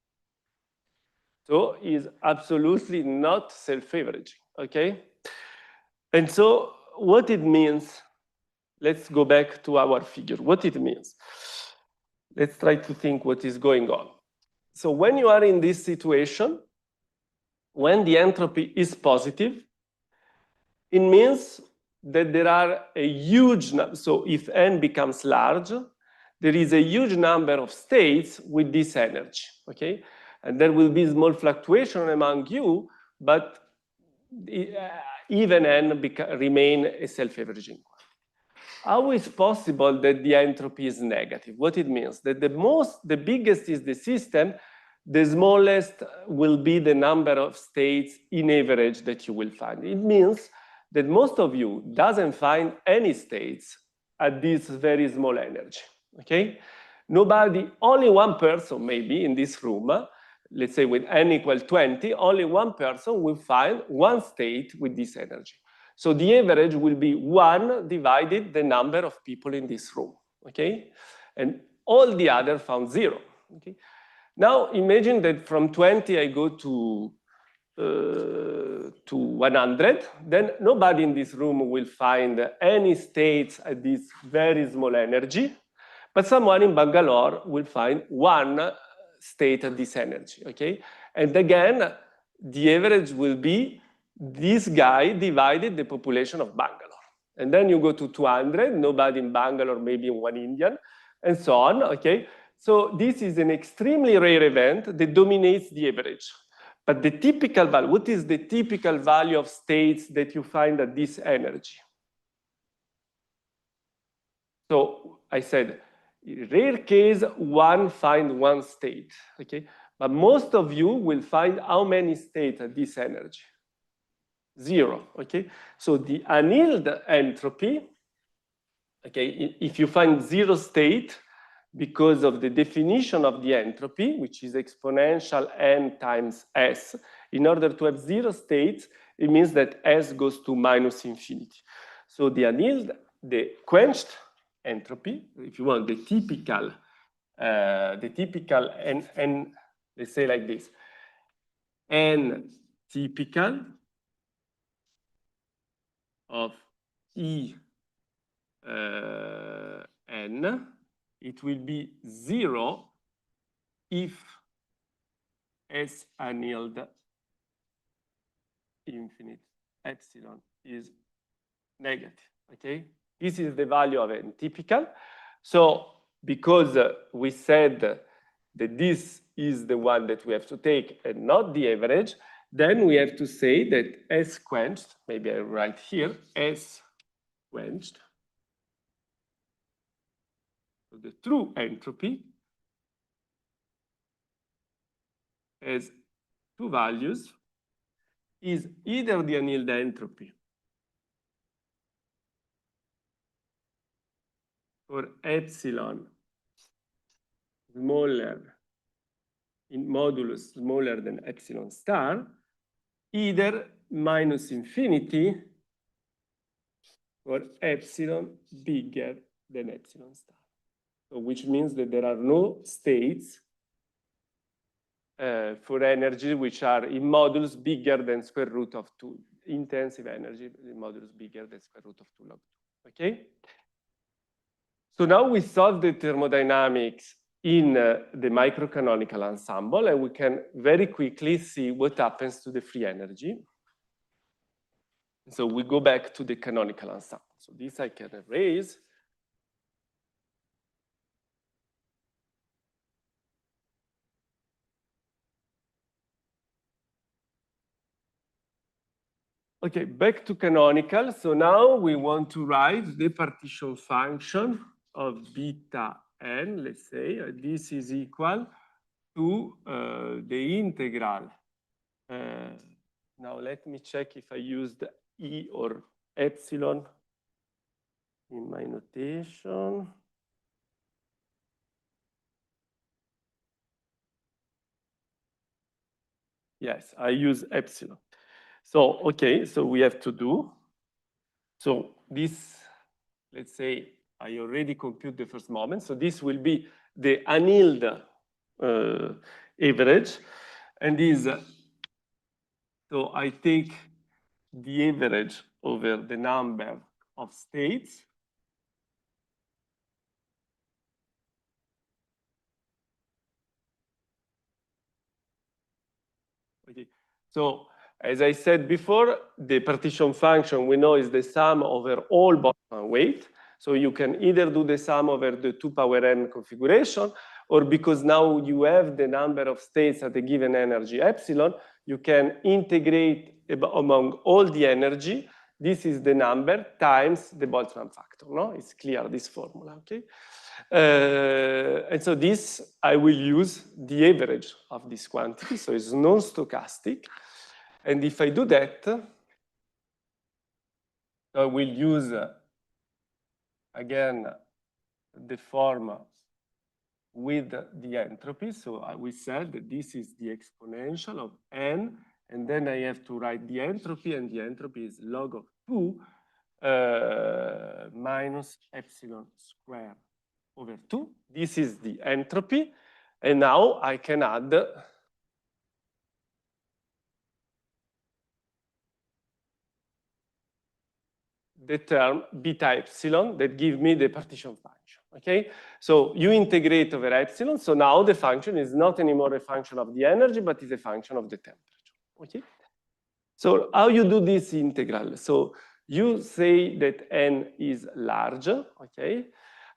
So is absolutely not self-averaging, okay? And so what it means, let's go back to our figure. What it means. Let's try to think what is going on. So when you are in this situation, when the entropy is positive, it means that there are a huge number. So if n becomes large, there is a huge number of states with this energy, okay? And there will be small fluctuation among you, but even n remain a self-averaging. How is possible that the entropy is negative? What it means? That the biggest is the system, the smallest will be the number of states in average that you will find. It means that most of you doesn't find any states at this very small energy, okay? Nobody, only one person maybe in this room, let's say with n equal 20, only one person will find one state with this energy. So the average will be 1 divided the number of people in this room, okay? And all the others found 0, okay? Now imagine that from 20 I go to 100, then nobody in this room will find any states at this very small energy, but someone in Bangalore will find one state at this energy, okay? And again, the average will be this guy divided the population of Bangalore. And then you go to 200, nobody in Bangalore, maybe one Indian, and so on, okay? So this is an extremely rare event that dominates the average. But the typical value, what is the typical value of states that you find at this energy? So I said, in rare case, one find one state, okay? But most of you will find how many states at this energy? 0, okay? So the annealed entropy, okay, if you find 0 state, because of the definition of the entropy, which is exponential n times s, in order to have 0 states, it means that s goes to minus infinity. So the annealed, the quenched entropy, if you want, the typical, and let's say like this, n typical of E n, it will be 0 if S annealed infinite epsilon is negative, okay? This is the value of n typical. So because we said that this is the one that we have to take and not the average, then we have to say that S quenched, maybe I write here, S quenched, so the true entropy has two values, is either the annealed entropy for epsilon smaller in modulus smaller than epsilon star, either minus infinity or epsilon bigger than epsilon star. So which means that there are no states for energy which are in modulus bigger than square root of 2. Intensive energy in modulus bigger than square root of 2 log 2. Okay? So now we solve the thermodynamics in the microcanonical ensemble, and we can very quickly see what happens to the free energy. So we go back to the canonical ensemble. So this I can erase. Okay, back to canonical. So now we want to write the partition function of beta n, let's say. This is equal to the integral. Now let me check if I used E or epsilon in my notation. Yes, I use epsilon. So, okay, so we have to do. So this, let's say, I already compute the first moment. So this will be the annealed average. And is, so I take the average over the number of states. Okay. So as I said before, the partition function we know is the sum over all Boltzmann weight. So you can either do the sum over the 2 power n configuration, or because now you have the number of states at a given energy epsilon, you can integrate among all the energy. This is the number times the Boltzmann factor. No, it's clear, this formula, okay? And so this, I will use the average of this quantity, so it's non-stochastic. And if I do that, I will use, again, the form with the entropy. So we said that this is the exponential of n, and then I have to write the entropy, and the entropy is log of 2 minus epsilon squared over 2. This is the entropy. And now I can add the term beta epsilon that give me the partition function, okay? So you integrate over epsilon, so now the function is not anymore a function of the energy, but is a function of the temperature, okay? So how you do this integral? So you say that n is large, okay?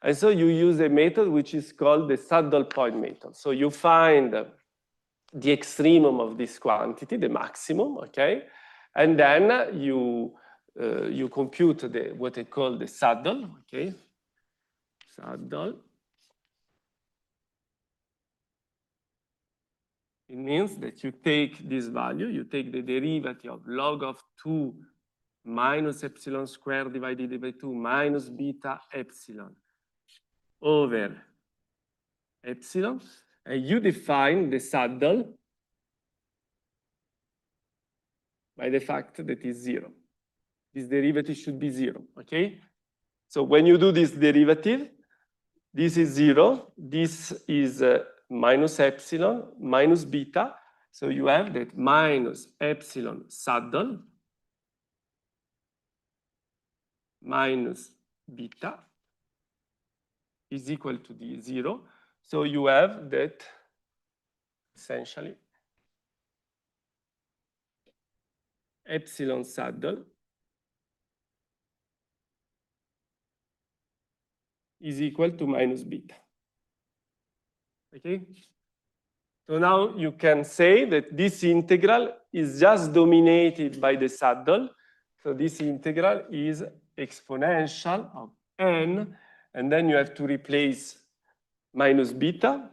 And so you use a method which is called the saddle point method. So you find the extremum of this quantity, the maximum, okay? And then you compute what I call the saddle, okay? Saddle. It means that you take this value, you take the derivative of log of 2 minus epsilon squared divided by 2 minus beta epsilon over epsilon, and you define the saddle by the fact that it's 0. This derivative should be 0, okay? So when you do this derivative, this is 0, this is minus epsilon, minus beta, so you have that minus epsilon saddle minus beta is equal to the 0. So you have that essentially epsilon saddle is equal to minus beta. Okay? So now you can say that this integral is just dominated by the saddle. So this integral is exponential of n, and then you have to replace minus beta.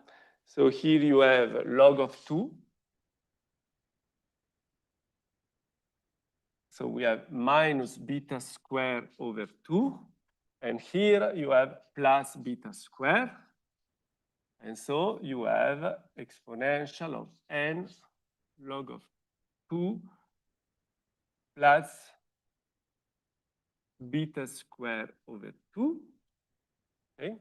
So here you have log of 2. So we have minus beta squared over 2. And here you have plus beta squared. And so you have exponential of n log of 2 plus beta squared over 2. Okay.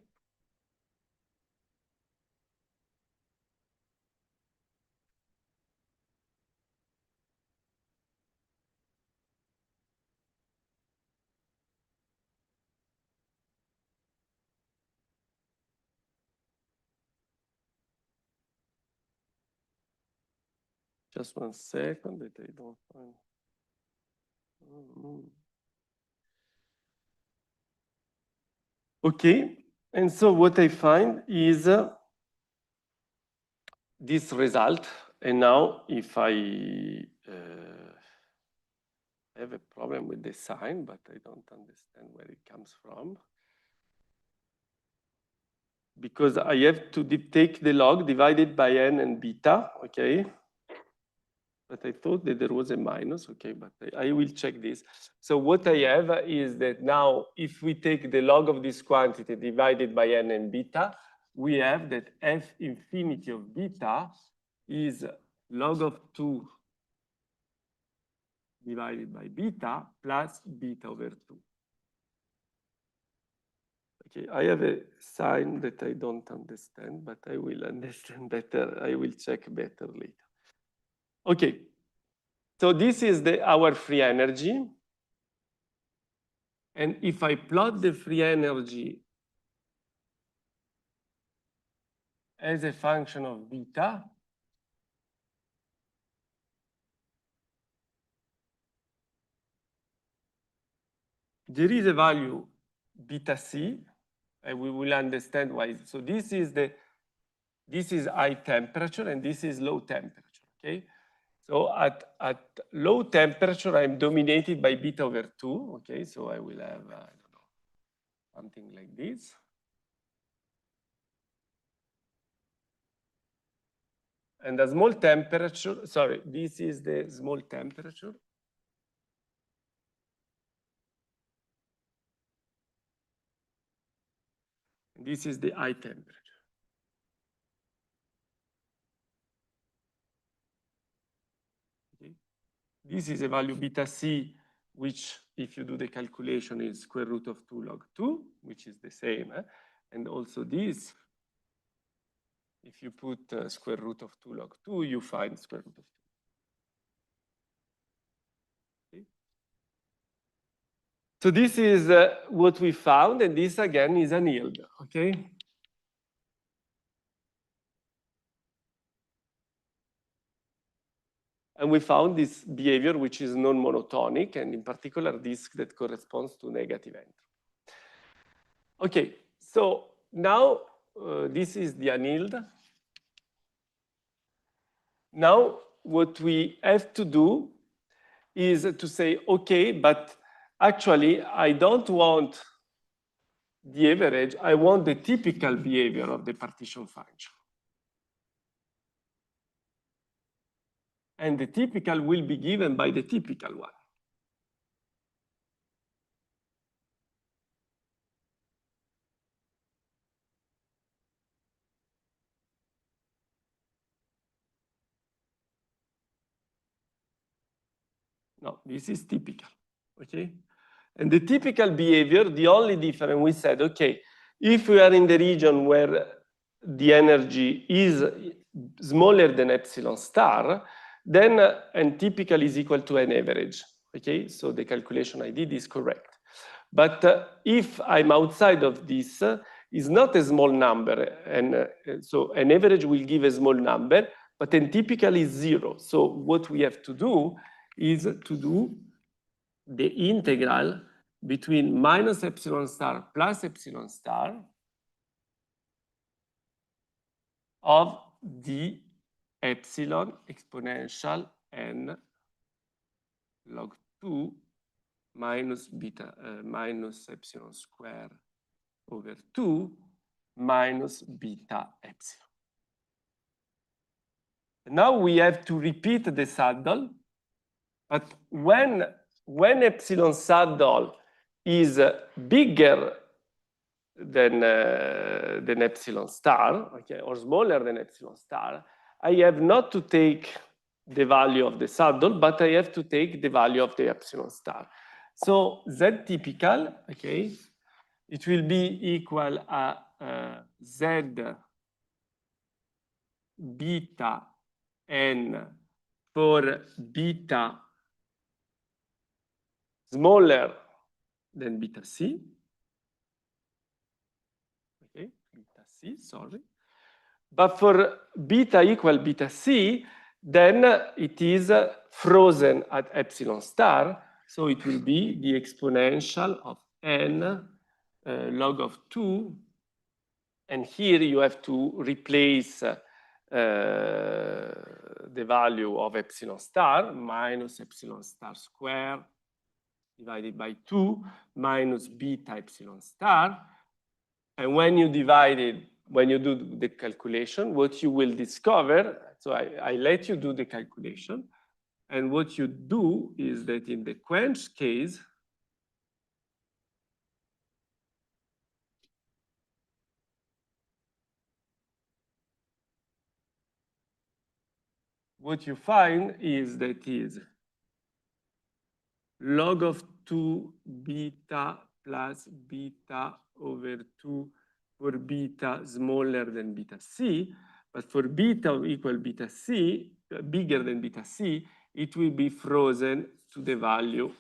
Just 1 second that I don't find. Okay, and so what I find is this result. And now if I have a problem with the sign, but I don't understand where it comes from. Because I have to take the log divided by n and beta, okay? But I thought that there was a minus, okay, but I will check this. So what I have is that now if we take the log of this quantity divided by n and beta, we have that f infinity of beta is log of 2 divided by beta plus beta over 2. Okay, I have a sign that I don't understand, but I will understand better. I will check better later. Okay, so this is our free energy. And if I plot the free energy as a function of beta, there is a value beta c, and we will understand why. So this is high temperature and this is low temperature, okay? So at low temperature, I'm dominated by beta over 2, okay? So I will have, I don't know, something like this. And the small temperature, sorry, this is the small temperature. This is the high temperature. Okay. This is a value beta c, which if you do the calculation is square root of 2 log 2, which is the same. And also this, if you put square root of 2 log 2, you find square root of 2. Okay. So this is what we found, and this again is an yield, okay? And we found this behavior, which is non-monotonic, and in particular, this that corresponds to negative entropy. Okay, so now this is the annealed. Now, what we have to do is to say, okay, but actually, I don't want the average, I want the typical behavior of the partition function. And the typical will be given by the typical one. No, this is typical, okay? And the typical behavior, the only difference, we said, okay, if we are in the region where the energy is smaller than epsilon star, then n typical is equal to n average, okay? So the calculation I did is correct. But if I'm outside of this, is not a small number, and so an average will give a small number, but n typical is 0. So what we have to do is to do the integral between minus epsilon star plus epsilon star of d epsilon exponential n log 2 minus beta minus epsilon square over 2 minus beta epsilon. Now we have to repeat the saddle, but when epsilon saddle is bigger than epsilon star, okay, or smaller than epsilon star, I have not to take the value of the saddle, but I have to take the value of the epsilon star. So Z typical, okay, it will be equal a Z beta n for beta smaller than beta c. Okay, beta c, sorry. But for beta equal beta c, then it is frozen at epsilon star. So it will be the exponential of n log of 2. And here you have to replace the value of epsilon star minus epsilon star square divided by 2 minus beta epsilon star. And when you divide it, when you do the calculation, what you will discover, so I let you do the calculation, and what you do is that in the quenched case, what you find is that is log of 2 beta plus beta over 2 for beta smaller than beta c, but for beta equal beta c, bigger than beta c, it will be frozen to the value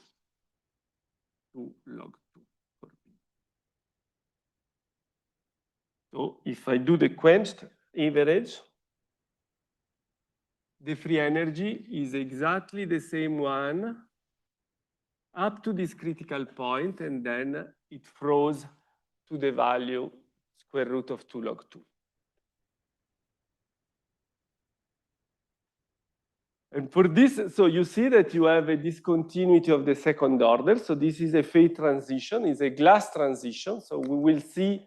2 log 2 for beta. So if I do the quenched average, the free energy is exactly the same one up to this critical point, and then it froze to the value square root of 2 log 2. And for this, so you see that you have a discontinuity of the second order. So this is a phase transition, is a glass transition. So we will see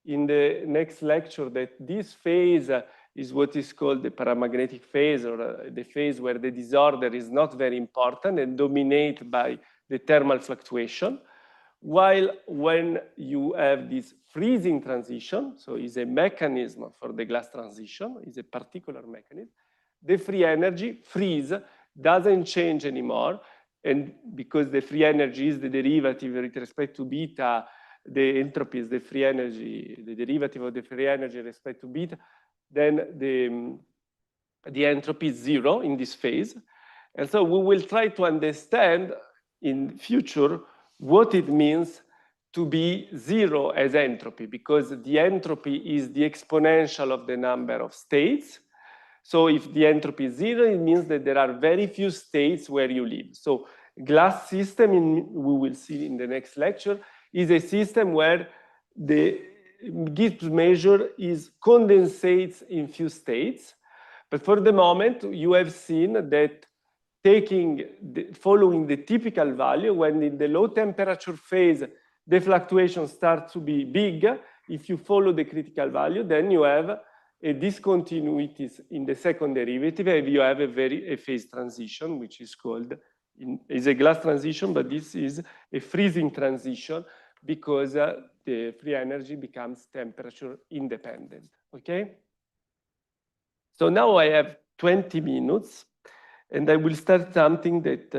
in the next lecture that this phase is what is called the paramagnetic phase, or the phase where the disorder is not very important and dominated by the thermal fluctuation. While when you have this freezing transition, so it's a mechanism for the glass transition, is a particular mechanism, the free energy freeze doesn't change anymore. And because the free energy is the derivative with respect to beta, the entropy is the free energy, the derivative of the free energy with respect to beta, then the entropy is 0 in this phase. And so we will try to understand in future what it means to be 0 as entropy, because the entropy is the exponential of the number of states. So if the entropy is 0, it means that there are very few states where you live. So glass system, we will see in the next lecture, is a system where the Gibbs measure is condensates in few states. But for the moment, you have seen that following the typical value, when in the low temperature phase, the fluctuation starts to be big. If you follow the critical value, then you have a discontinuity in the second derivative, and you have a phase transition, which is called, is a glass transition, but this is a freezing transition because the free energy becomes temperature independent, okay? So now I have 20 minutes, and I will start something that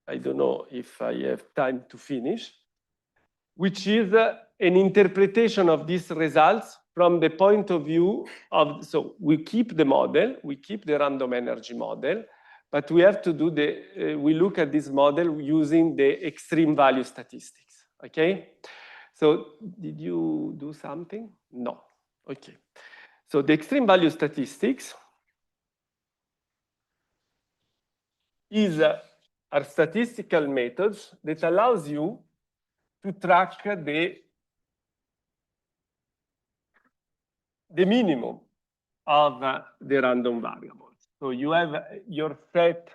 I don't know if I have time to finish, which is an interpretation of these results from the point of view of, so we keep the model, we keep the random energy model, but we have to do we look at this model using the extreme value statistics, okay? So did you do something? No, okay. So the extreme value statistics are statistical methods that allows you to track the the minimum of the random variables. So you have your set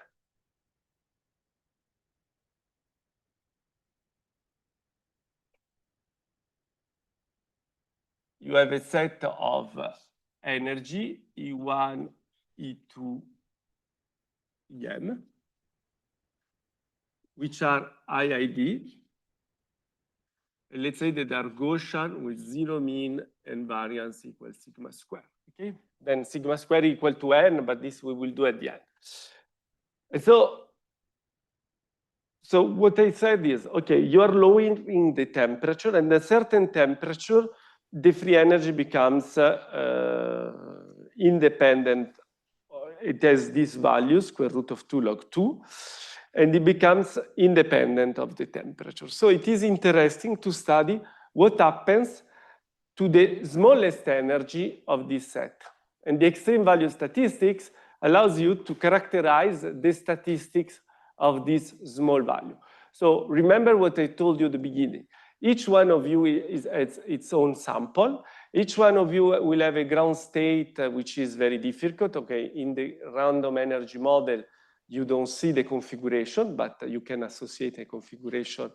you have a set of energy E1, E2, En, which are IID. And let's say that they are Gaussian with zero mean and variance equals sigma square. Okay, then sigma square equal to n, but this we will do at the end. And so what I said is, okay, you are lowering the temperature, and at a certain temperature, the free energy becomes independent. It has this value, square root of 2 log 2, and it becomes independent of the temperature. So it is interesting to study what happens to the smallest energy of this set. And the extreme value statistics allows you to characterize the statistics of this small value. So remember what I told you at the beginning. Each one of you has its own sample. Each one of you will have a ground state, which is very difficult. Okay, in the random energy model, you don't see the configuration, but you can associate a configuration.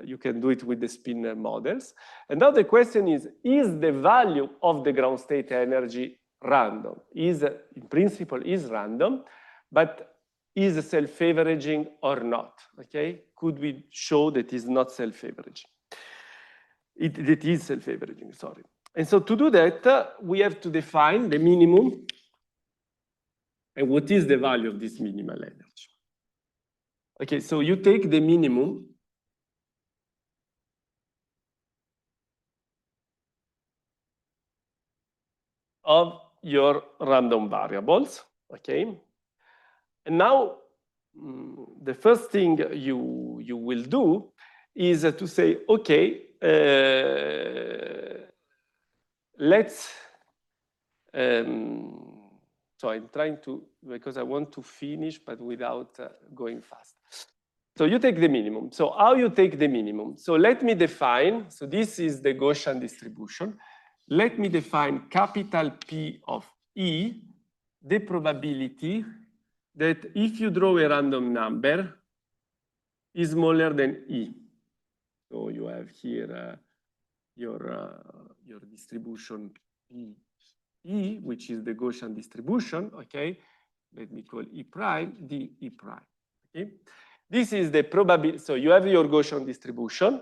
You can do it with the spin models. And now the question is the value of the ground state energy random? In principle, is random, but is self-averaging or not? Okay, could we show that it's not self-averaging? It is self-averaging, sorry. And so to do that, we have to define the minimum and what is the value of this minimal energy. Okay, so you take the minimum of your random variables, okay? And now, the first thing you will do is to say, okay, let's, so I'm trying to, because I want to finish, but without going fast. So you take the minimum. So how you take the minimum? So let me define, so this is the Gaussian distribution. Let me define capital P of E, the probability that if you draw a random number is smaller than E. So you have here your distribution E, which is the Gaussian distribution, okay? Let me call E prime, D E prime, okay? This is the probability, so you have your Gaussian distribution,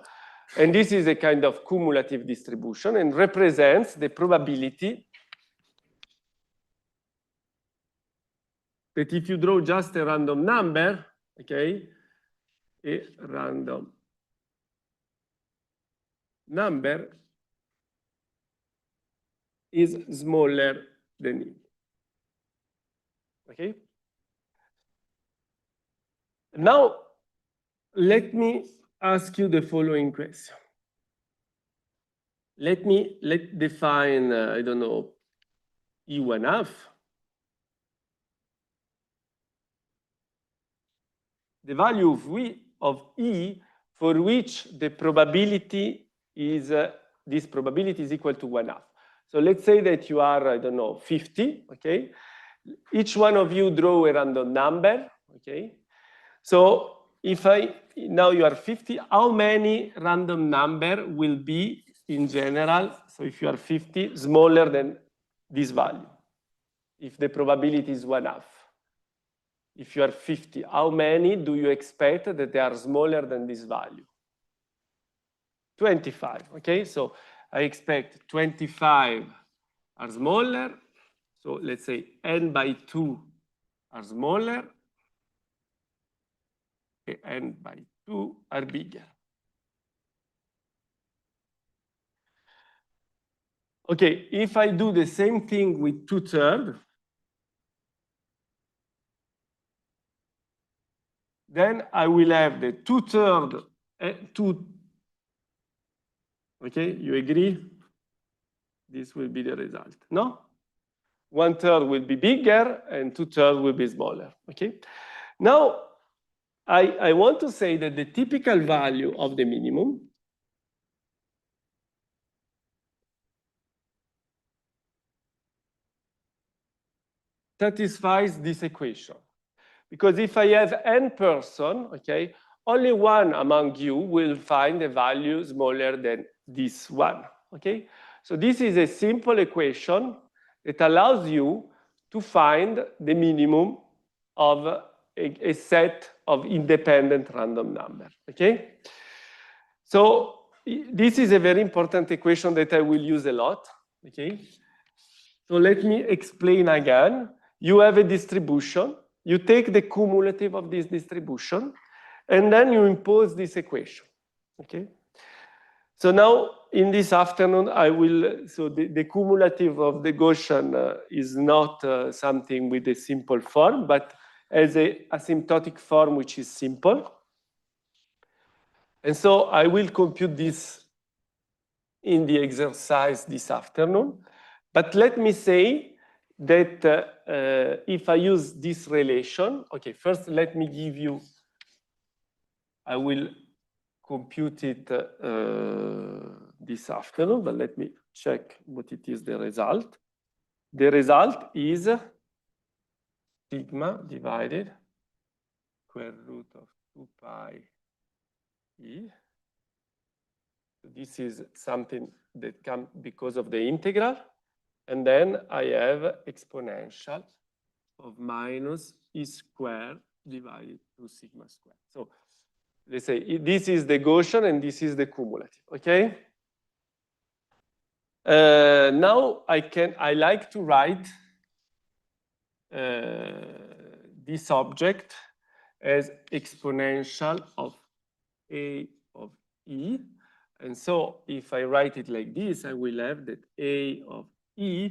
and this is a kind of cumulative distribution and represents the probability that if you draw just a random number, okay, a random number is smaller than E. Okay? Now, let me ask you the following question. Let's define, I don't know, E1/2. The value of E for which the probability is, this probability is equal to 1/2. So let's say that you are, I don't know, 50, okay? Each one of you draw a random number, okay? So if now you are 50, how many random number will be in general, so if you are 50, smaller than this value? If the probability is 1/2. If you are 50, how many do you expect that they are smaller than this value? 25, okay? So I expect 25 are smaller. So let's say n by 2 are smaller, n by 2 are bigger. Okay, if I do the same thing with 2/3, then I will have the 2/3, okay, you agree? This will be the result, no? 1/3 will be bigger and 2/3 will be smaller, okay? Now, I want to say that the typical value of the minimum satisfies this equation. Because if I have n person, okay, only one among you will find a value smaller than this one, okay? So this is a simple equation that allows you to find the minimum of a set of independent random numbers, okay? So this is a very important equation that I will use a lot, okay? So let me explain again. You have a distribution. You take the cumulative of this distribution, and then you impose this equation, okay? So now, in this afternoon, I will, so the cumulative of the Gaussian is not something with a simple form, but as a asymptotic form, which is simple. And so I will compute this in the exercise this afternoon. But let me say that if I use this relation, okay, first let me give you, I will compute it this afternoon, but let me check what it is the result. The result is sigma divided square root of 2 pi e. So this is something that comes because of the integral. And then I have exponential of minus e squared divided to sigma squared. So let's say this is the Gaussian and this is the cumulative, okay? Now I like to write this object as exponential of a of e. And so if I write it like this, I will have that a of e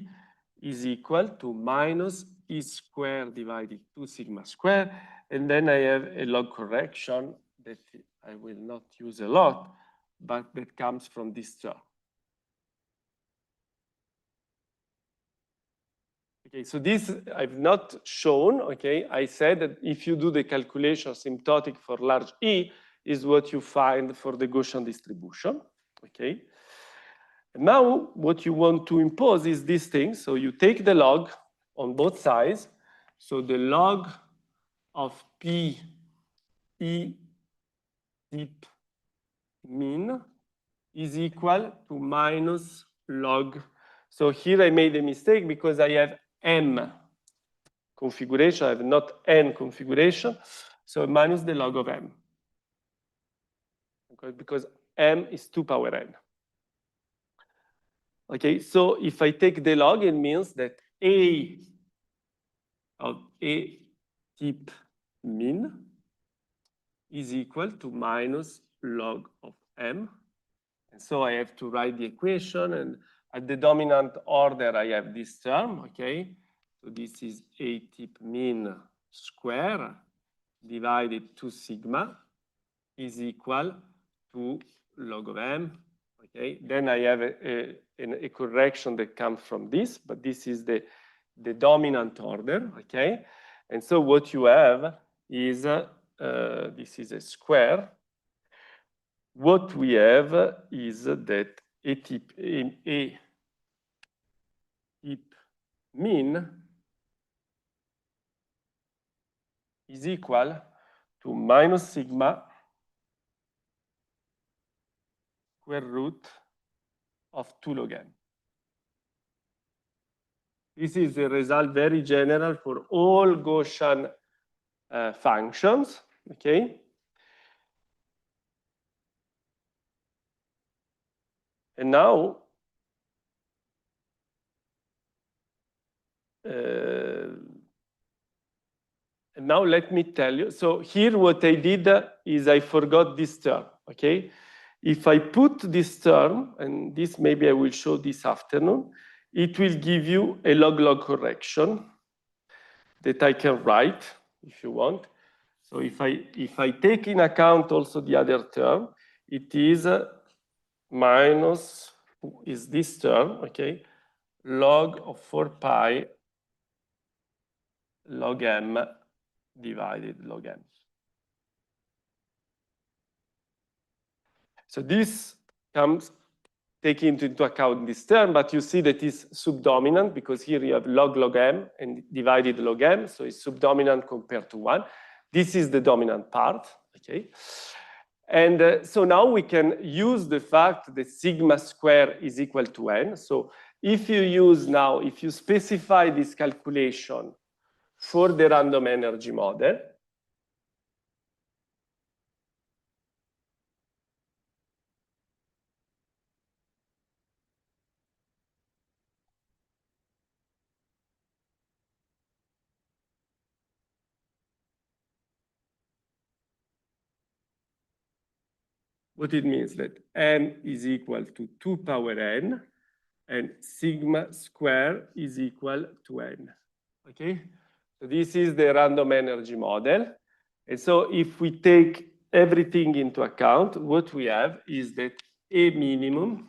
is equal to minus e squared divided 2 sigma squared. And then I have a log correction that I will not use a lot, but that comes from this term. Okay, so this I've not shown, okay? I said that if you do the calculation asymptotic for large E is what you find for the Gaussian distribution, okay? Now, what you want to impose is this thing. So you take the log on both sides. So the log of P E tip mean is equal to minus log. So here I made a mistake because I have M configuration, I have not N configuration. So minus the log of M. Okay, because M is 2 power N. Okay, so if I take the log, it means that A of A tip mean is equal to minus log of M. And so I have to write the equation, and at the dominant order, I have this term, okay? So this is A tip mean square divided 2 sigma is equal to log of M. Okay, then I have a correction that comes from this, but this is the dominant order, okay? And so what you have is, this is a square. What we have is that A tip mean is equal to minus sigma square root of 2 log n. This is a result very general for all Gaussian functions, okay? And now, let me tell you. So here what I did is I forgot this term, okay? If I put this term, and this maybe I will show this afternoon, it will give you a log-log correction that I can write if you want. So if I take in account also the other term, it is minus, is this term, okay? Log of 4 pi log m divided log m. So this taking into account this term, but you see that it's subdominant because here you have log m and divided log m, so it's subdominant compared to 1. This is the dominant part, okay? And so now we can use the fact that sigma square is equal to n. So if you use now, if you specify this calculation for the random energy model, what it means that n is equal to 2 power n, and sigma square is equal to n, okay? So this is the random energy model. And so if we take everything into account, what we have is that A minimum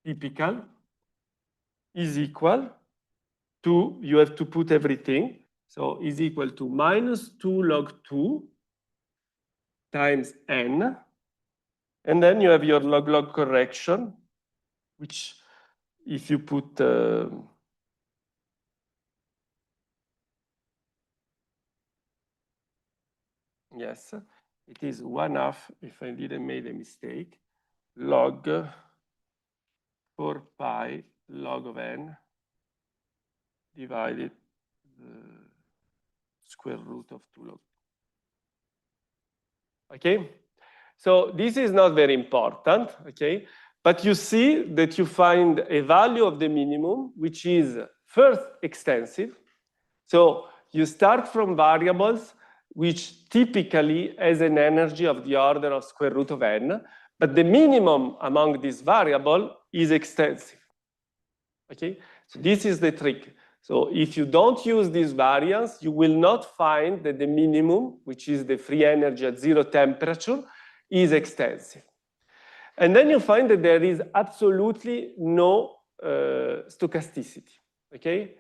typical is equal to, you have to put everything, so is equal to minus 2 log 2 times n, and then you have your log-log correction, which if you put yes, it is 1/2, if I didn't make a mistake, log 4 pi log of n divided the square root of 2 log. Okay, so this is not very important, okay? But you see that you find a value of the minimum, which is first extensive. So you start from variables which typically has an energy of the order of square root of n, but the minimum among these variables is extensive. Okay, so this is the trick. So if you don't use this variance, you will not find that the minimum, which is the free energy at 0 temperature, is extensive. And then you find that there is absolutely no stochasticity, okay?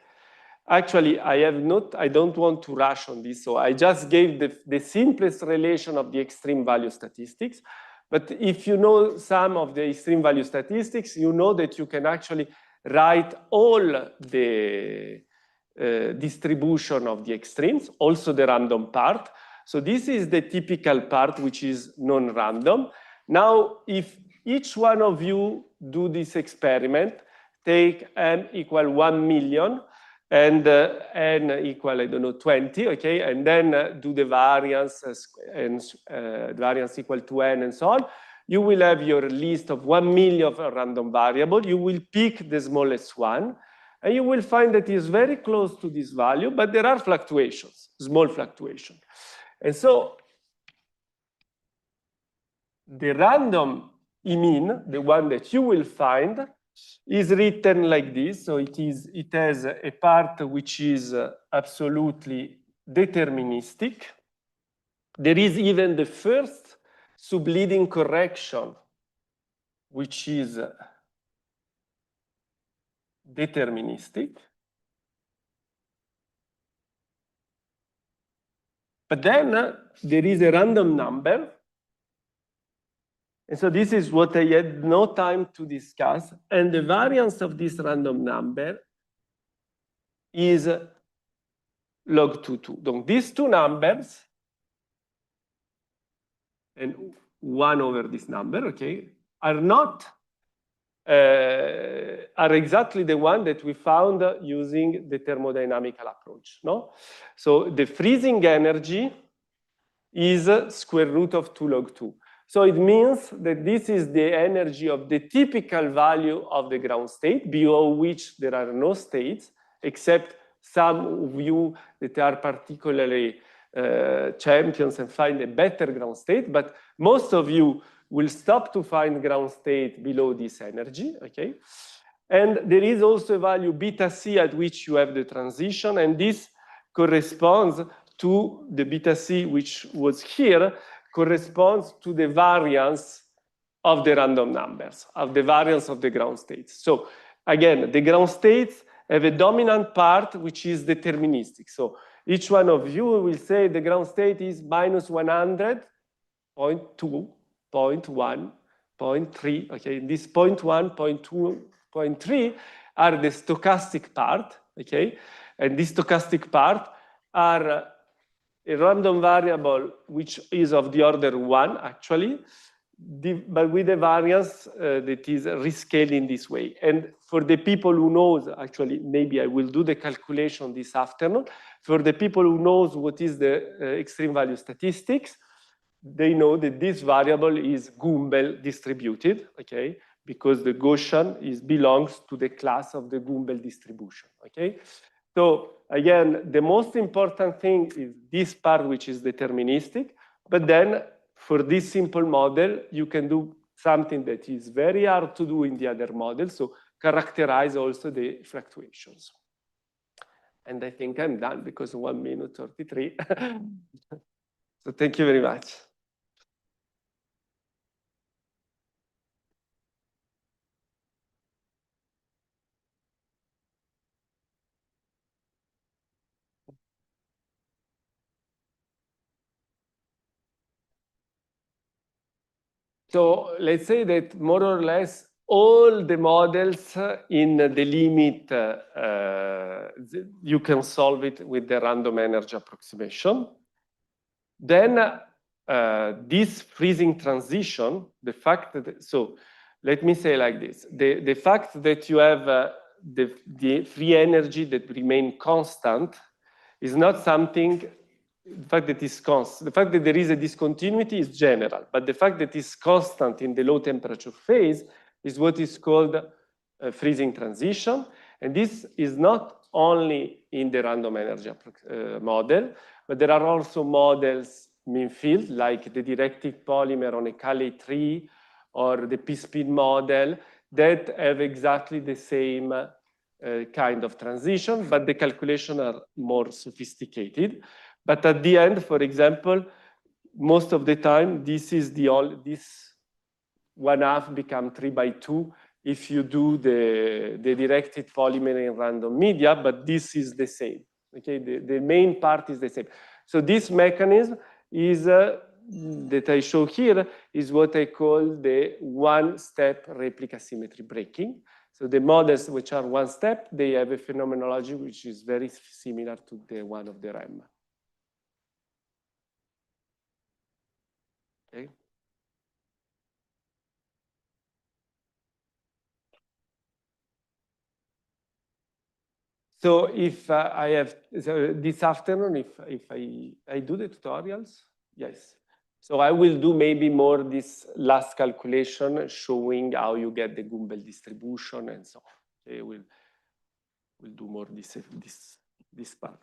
Actually, I don't want to rush on this, so I just gave the simplest relation of the extreme value statistics. But if you know some of the extreme value statistics, you know that you can actually write all the distribution of the extremes, also the random part. So this is the typical part, which is non-random. Now, if each one of you do this experiment, take m equal 1 million, and n equal, I don't know, 20, okay, and then do the variance and variance equal to n and so on, you will have your list of 1 million of a random variable. You will pick the smallest one, and you will find that it is very close to this value, but there are fluctuations, small fluctuations. And so the random mean, the one that you will find, is written like this. So it has a part which is absolutely deterministic. There is even the first subleading correction, which is deterministic. But then there is a random number. And so this is what I had no time to discuss. And the variance of this random number is log 2. So these two numbers, and 1 over this number, okay, are not, are exactly the one that we found using the thermodynamical approach, no? So the freezing energy is square root of 2 log 2. So it means that this is the energy of the typical value of the ground state, below which there are no states, except some of you that are particularly champions and find a better ground state, but most of you will stop to find ground state below this energy, okay? And there is also a value beta c at which you have the transition, and this corresponds to the beta c, which was here, corresponds to the variance of the random numbers, of the variance of the ground states. So again, the ground states have a dominant part, which is deterministic. So each one of you will say the ground state is minus 100.2.1 0.3, okay? This 0.1, 0.2, 0.3 are the stochastic part, okay? And this stochastic part are a random variable which is of the order 1, actually, but with a variance that is rescaled in this way. And for the people who knows, actually, maybe I will do the calculation this afternoon. For the people who knows what is the extreme value statistics, they know that this variable is Gumbel distributed, okay? Because the Gaussian belongs to the class of the Gumbel distribution, okay? So again, the most important thing is this part, which is deterministic, but then for this simple model, you can do something that is very hard to do in the other model, so characterize also the fluctuations. And I think I'm done because 1 minute 33. So thank you very much. So let's say that more or less all the models in the limit, you can solve it with the random energy approximation. Then this freezing transition, the fact that, so let me say like this, the fact that you have the free energy that remain constant is not something. The fact that it's constant, the fact that there is a discontinuity is general, but the fact that it's constant in the low temperature phase is what is called a freezing transition. And this is not only in the random energy model, but there are also models mean field, like the directed polymer on a Cayley tree or the p-spin model that have exactly the same kind of transition, but the calculations are more sophisticated. But at the end, for example, most of the time, this is this 1/2 become 3/2 if you do the directed polymer in random media, but this is the same. Okay, the main part is the same. So this mechanism is that I show here is what I call the one-step replica symmetry breaking. So the models which are one step, they have a phenomenology which is very similar to the one of the REM. Okay. So if I have this afternoon, if I do the tutorials, yes. So I will do maybe more this last calculation showing how you get the Gumbel distribution and so on. Okay, we'll do more this part.